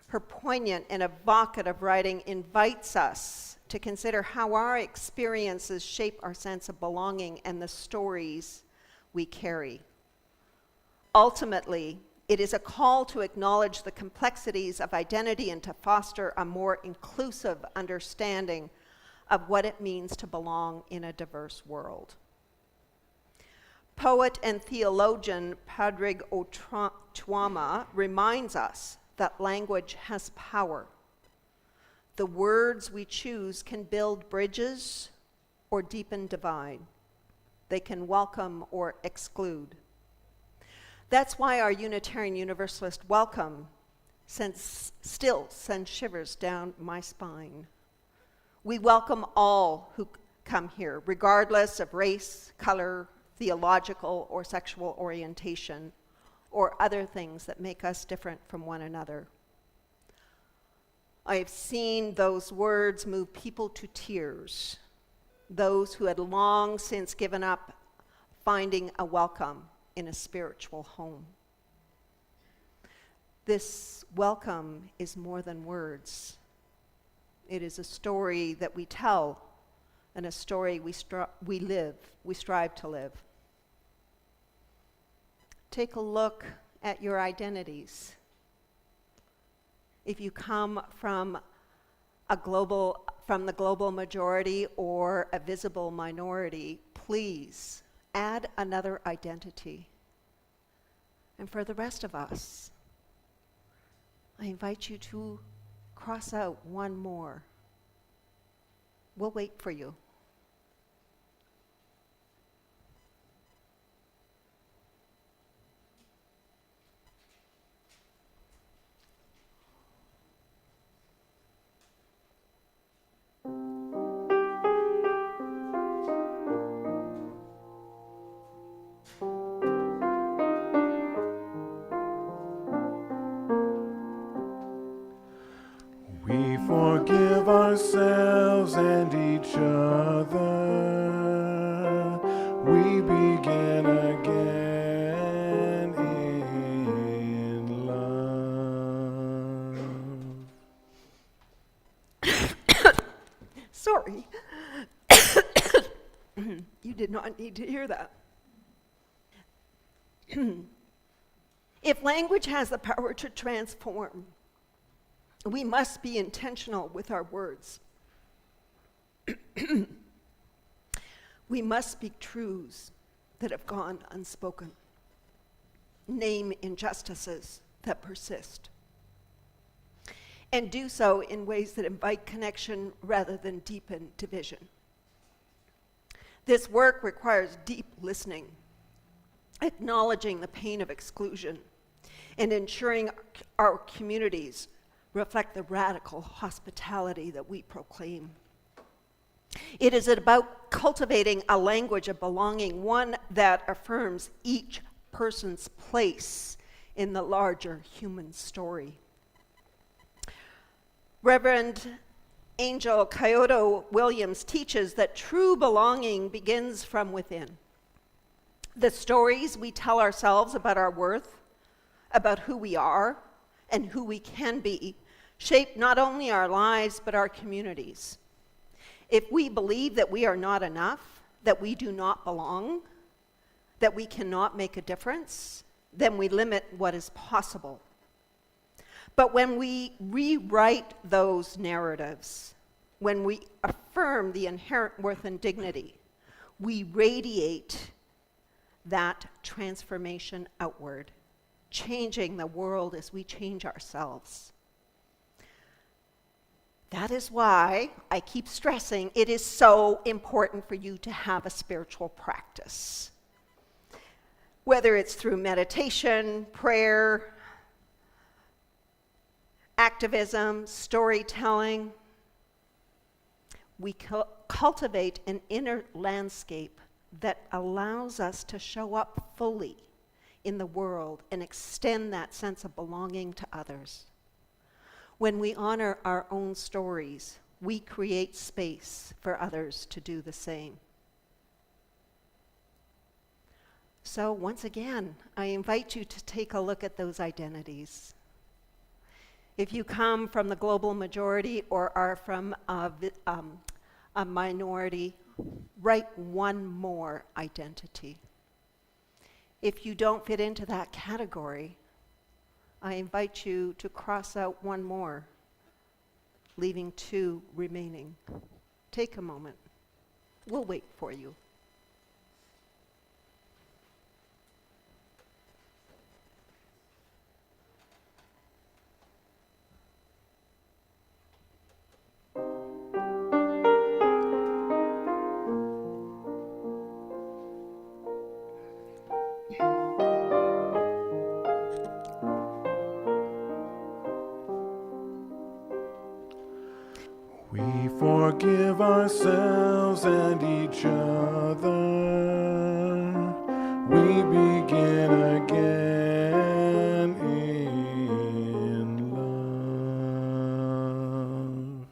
Her poignant and evocative writing invites us to consider how our experiences shape our sense of belonging and the stories we carry. Ultimately, it is a call to acknowledge the complexities of identity and to foster a more inclusive understanding of what it means to belong in a diverse world. Poet and theologian Padraig Ó Tuama reminds us that language has power. The words we choose can build bridges or deepen divide. They can welcome or exclude. That's why our Unitarian Universalist welcome still sends shivers down my spine. We welcome all who come here, regardless of race, color, theological or sexual orientation, or other things that make us different from one another. I have seen those words move people to tears, those who had long since given up finding a welcome in a spiritual home. This welcome is more than words. It is a story that we tell and a story we strive to live. Take a look at your identities. If you come from the global majority or a visible minority, please add another identity. And for the rest of us, I invite you to cross out one more. We'll wait for you. We forgive ourselves and each other. We begin again in love. Sorry. You did not need to hear that. If language has the power to transform, we must be intentional with our words. We must speak truths that have gone unspoken. Name injustices that persist. And do so in ways that invite connection rather than deepen division. This work requires deep listening, acknowledging the pain of exclusion, and ensuring our communities reflect the radical hospitality that we proclaim. It is about cultivating a language of belonging, one that affirms each person's place in the larger human story. Reverend Angel Kyoto Williams teaches that true belonging begins from within. The stories we tell ourselves about our worth, about who we are, and who we can be, shape not only our lives, but our communities. If we believe that we are not enough, that we do not belong, that we cannot make a difference, then we limit what is possible. But when we rewrite those narratives, when we affirm the inherent worth and dignity, we radiate that transformation outward, changing the world as we change ourselves. That is why I keep stressing it is so important for you to have a spiritual practice. Whether it's through meditation, prayer, activism, storytelling, we cultivate an inner landscape that allows us to show up fully in the world and extend that sense of belonging to others. When we honor our own stories, we create space for others to do the same. So once again, I invite you to take a look at those identities. If you come from the global majority or are from a minority, write one more identity. If you don't fit into that category, I invite you to cross out one more, leaving two remaining. Take a moment. We'll wait for you. ourselves and each other, we begin again in love.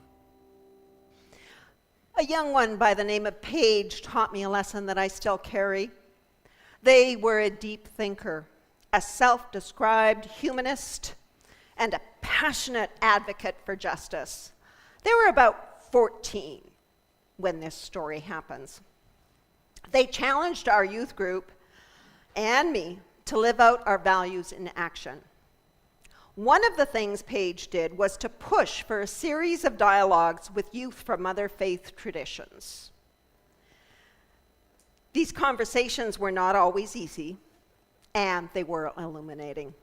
A young one by the name of Paige taught me a lesson that I still carry. They were a deep thinker, a self-described humanist, and a passionate advocate for justice. They were about 14 when this story happens. They challenged our youth group and me to live out our values in action. One of the things Paige did was to push for a series of dialogues with youth from other faith traditions. These conversations were not always easy, and they were illuminating.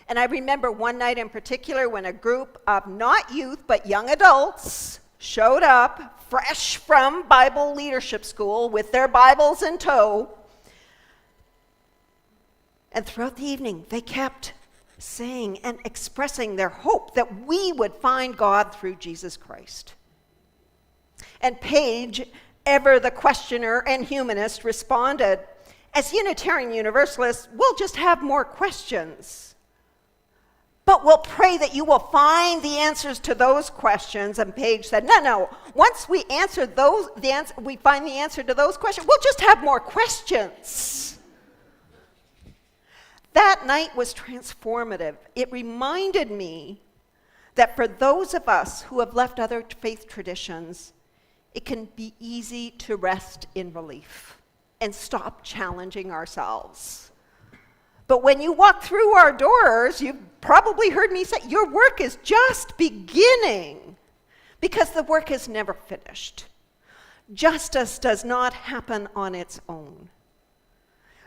And I remember one night in particular when a group of not youth but young adults showed up fresh from Bible leadership school with their Bibles in tow. And throughout the evening, they kept saying and expressing their hope that we would find God through Jesus Christ. And Paige, ever the questioner and humanist, responded, "As Unitarian Universalists, we'll just have more questions. But we'll pray that you will find the answers to those questions." And Paige said, no, once we answer those, we find the answer to those questions, we'll just have more questions. That night was transformative. It reminded me that for those of us who have left other faith traditions, it can be easy to rest in relief and stop challenging ourselves. But when you walk through our doors, you've probably heard me say, your work is just beginning, because the work is never finished. Justice does not happen on its own.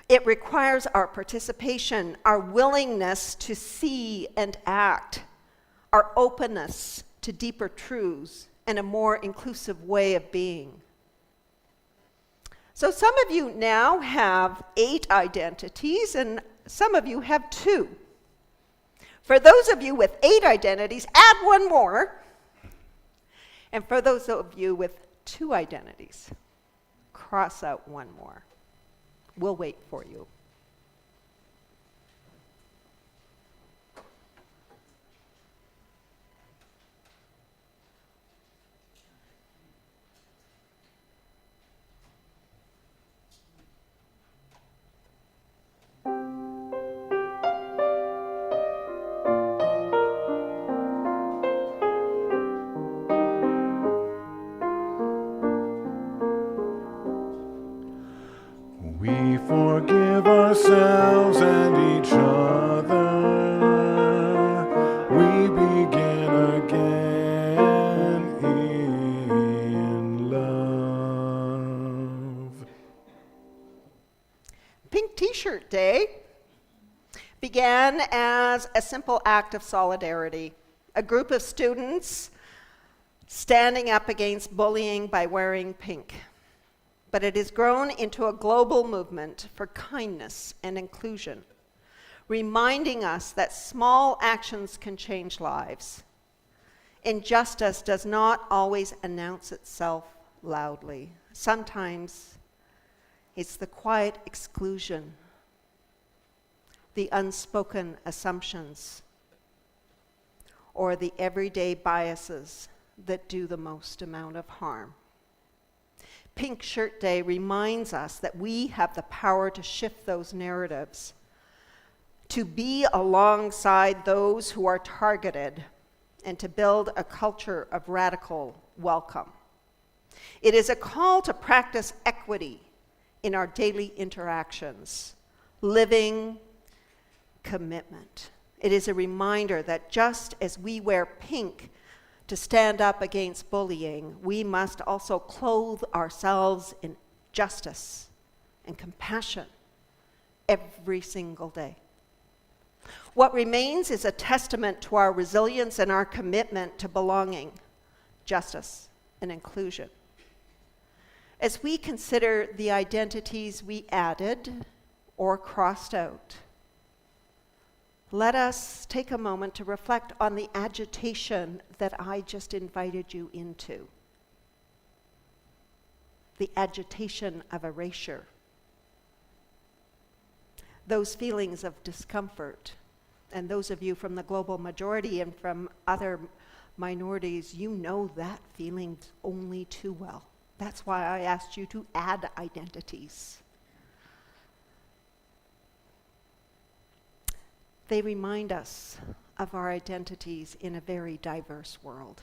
It requires our participation, our willingness to see and act, our openness to deeper truths, and a more inclusive way of being. So some of you now have 8 identities, and some of you have 2. For those of you with 8 identities, add 1 more. And for those of you with 2 identities, cross out 1 more. We'll wait for you. We forgive ourselves and each other. We begin again in love. Pink T-shirt Day began as a simple act of solidarity. A group of students standing up against bullying by wearing pink. But it has grown into a global movement for kindness and inclusion, reminding us that small actions can change lives. Injustice does not always announce itself loudly. Sometimes it's the quiet exclusion, the unspoken assumptions, or the everyday biases that do the most amount of harm. Pink Shirt Day reminds us that we have the power to shift those narratives, to be alongside those who are targeted, and to build a culture of radical welcome. It is a call to practice equity in our daily interactions, living commitment. It is a reminder that just as we wear pink to stand up against bullying, we must also clothe ourselves in justice and compassion every single day. What remains is a testament to our resilience and our commitment to belonging, justice, and inclusion. As we consider the identities we added or crossed out, let us take a moment to reflect on the agitation that I just invited you into. the agitation of erasure, those feelings of discomfort. And those of you from the global majority and from other minorities, you know that feeling only too well. That's why I asked you to add identities. They remind us of our identities in a very diverse world.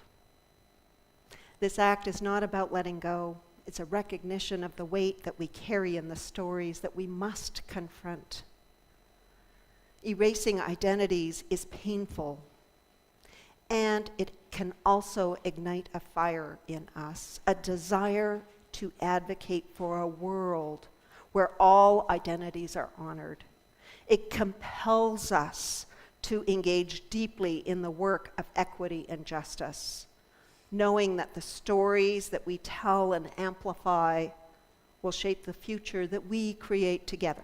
This act is not about letting go. It's a recognition of the weight that we carry in the stories that we must confront. Erasing identities is painful, and it can also ignite a fire in us, a desire to advocate for a world where all identities are honored. It compels us to engage deeply in the work of equity and justice, knowing that the stories that we tell and amplify will shape the future that we create together.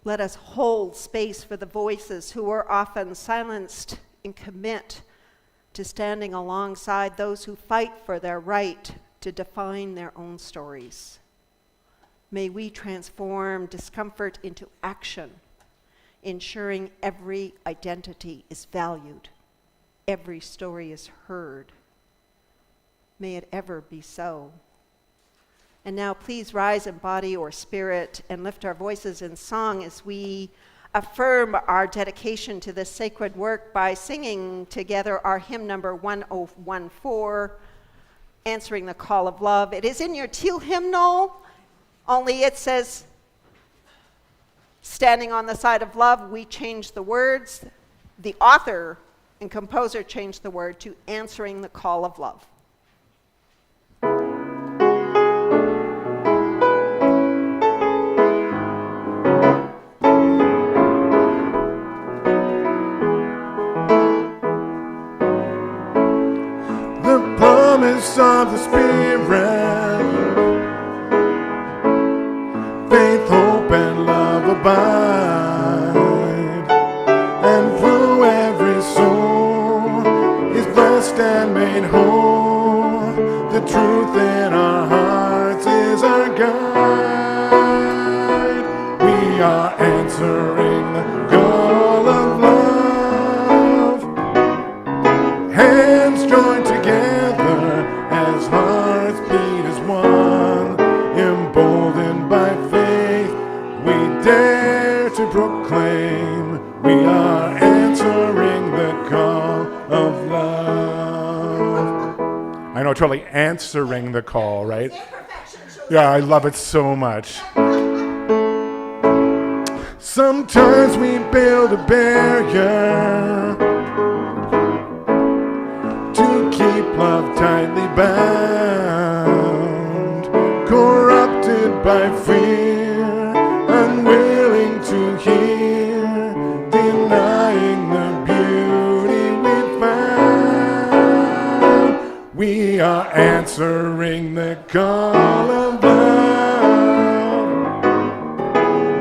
Let us hold space for the voices who are often silenced and commit to standing alongside those who fight for their right to define their own stories. May we transform discomfort into action, ensuring every identity is valued, every story is heard. May it ever be so. And now please rise in body or spirit and lift our voices in song as we affirm our dedication to this sacred work by singing together our hymn number 1014, Answering the Call of Love. It is in your teal hymnal, only it says, Standing on the Side of Love. We changed the words. The author and composer changed the word to Answering the Call of Love. Of the Spirit, faith, hope, and love abide, and through every soul is blessed and made whole. The truth in our hearts is our guide. We are answering the call of love, hands joined together as hearts beat as one, emboldened by faith, we dare to proclaim we are answering the call of love. I know, totally answering the call, right? Yeah, I love it so much. Sometimes we build a barrier to keep love tightly bound, corrupted by fear, unwilling to hear, denying the beauty we found. We are answering the call of love,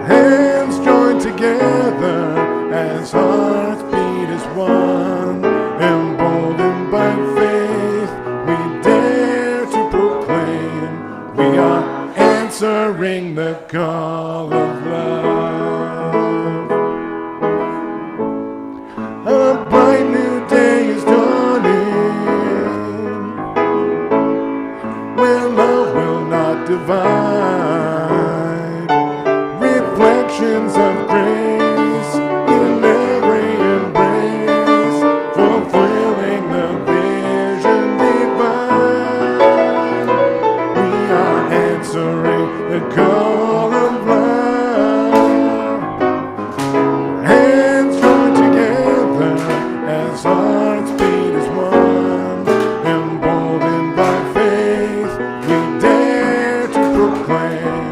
hands joined together as hearts beat as one, emboldened by faith, we dare to proclaim we are answering the call of love. A bright new day is dawning, where love will not divide, reflections of grace in every embrace, fulfilling the vision divine. We are answering the call of love, hands joined together as hearts beat as one, emboldened by faith, we dare to proclaim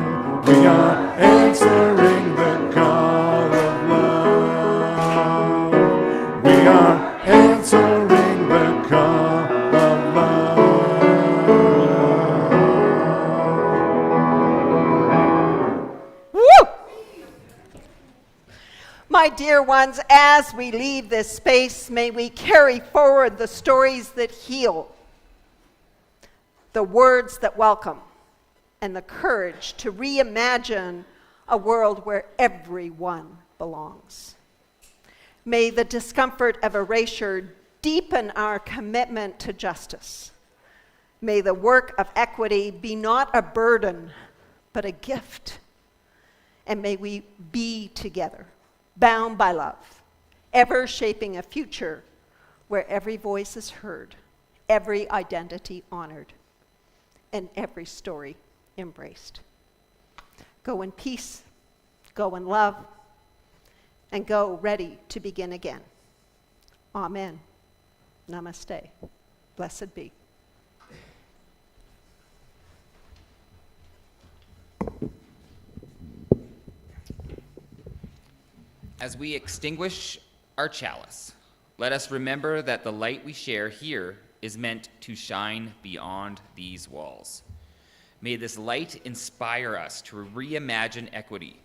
we are answering the call of love. We are answering the call of love. Woo! My dear ones, as we leave this space, may we carry forward the stories that heal, the words that welcome, and the courage to reimagine a world where everyone belongs. May the discomfort of erasure deepen our commitment to justice. May the work of equity be not a burden, but a gift. And may we be together, bound by love, ever shaping a future where every voice is heard, every identity honored, and every story embraced. Go in peace, go in love, and go ready to begin again. Amen. Namaste. Blessed be. As we extinguish our chalice, let us remember that the light we share here is meant to shine beyond these walls. May this light inspire us to reimagine equity,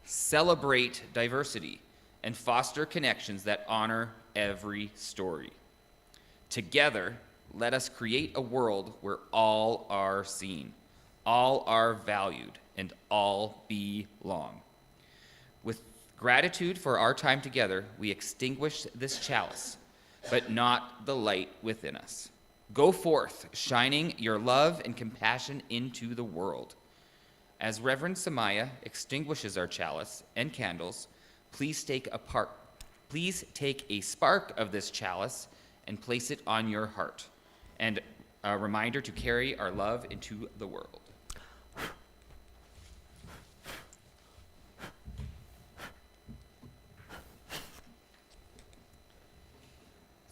celebrate diversity, and foster connections that honor every story. Together, let us create a world where all are seen, all are valued, and all belong. With gratitude for our time together, we extinguish this chalice, but not the light within us. Go forth, shining your love and compassion into the world. As Reverend Samaya extinguishes our chalice and candles, please take a spark of this chalice and place it on your heart, and a reminder to carry our love into the world.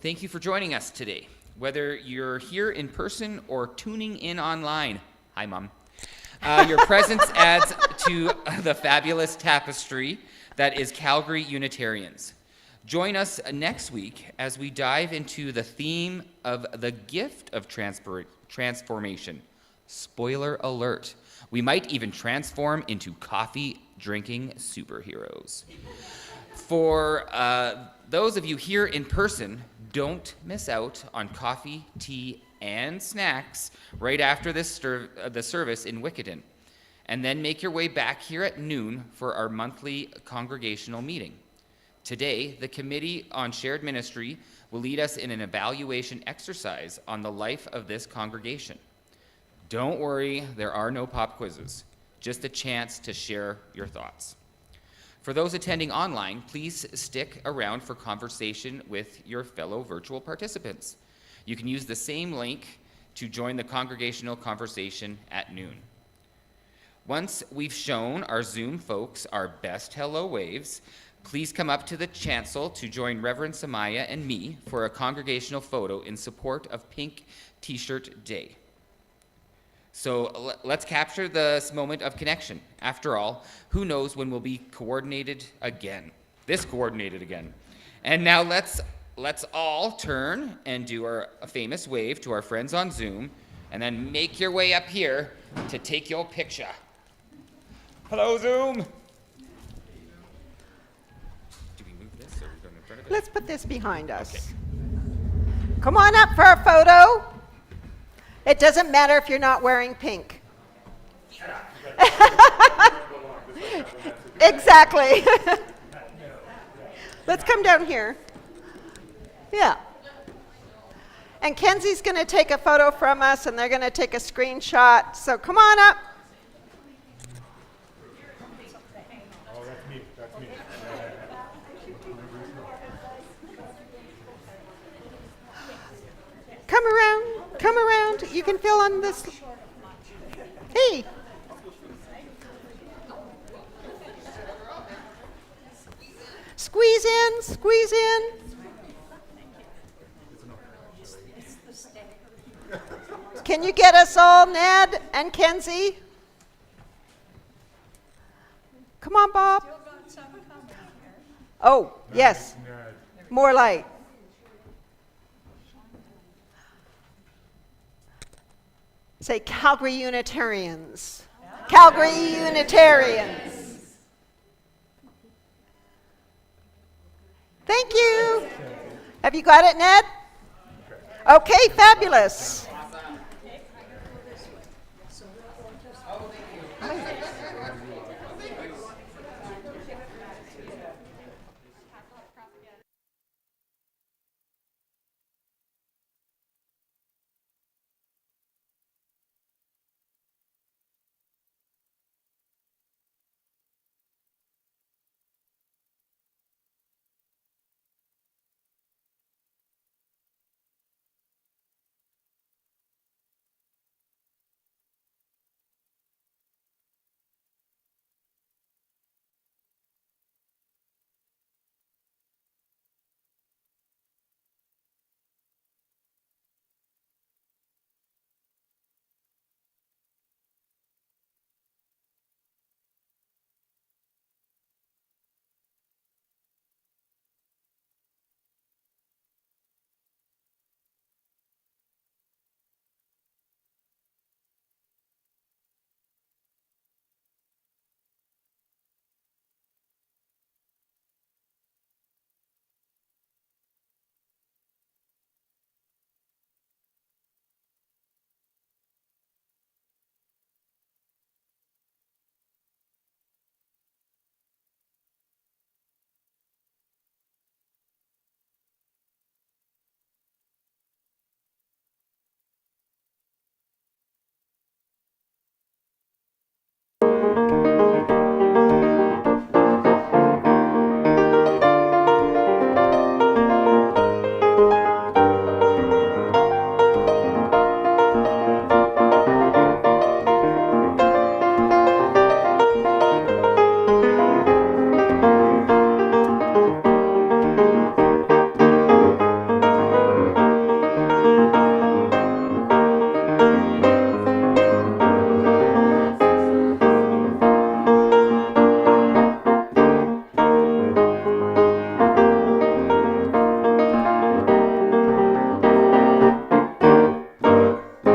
Thank you for joining us today. Whether you're here in person or tuning in online, hi, Mom. Your presence adds to the fabulous tapestry that is Calgary Unitarians. Join us next week as we dive into the theme of the gift of transformation. Spoiler alert, we might even transform into coffee-drinking superheroes. For those of you here in person, don't miss out on coffee, tea, and snacks right after the service in Wickeden. And then make your way back here at noon for our monthly congregational meeting. Today, the Committee on Shared Ministry will lead us in an evaluation exercise on the life of this congregation. Don't worry, there are no pop quizzes, just a chance to share your thoughts. For those attending online, please stick around for conversation with your fellow virtual participants. You can use the same link to join the congregational conversation at noon. Once we've shown our Zoom folks our best hello waves, please come up to the chancel to join Reverend Samaya and me for a congregational photo in support of Pink T-Shirt Day. So let's capture this moment of connection. After all, who knows when we'll be coordinated again? And now let's all turn and do our famous wave to our friends on Zoom, and then make your way up here to take your picture. Hello, Zoom. Do we move this, or are we going in front of it? Let's put this behind us. Okay. Come on up for a photo. It doesn't matter if you're not wearing pink. Exactly. Let's come down here. Yeah. And Kenzie's going to take a photo from us, and they're going to take a screenshot. So come on up. Oh, that's me. That's me. Come around. Come around. You can fill on this. Hey. Squeeze in. Squeeze in. Can you get us all, Ned and Kenzie? Come on, Bob. Oh, yes. More light. Say Calgary Unitarians. Calgary Unitarians. Thank you. Have you got it, Ned? Okay, fabulous.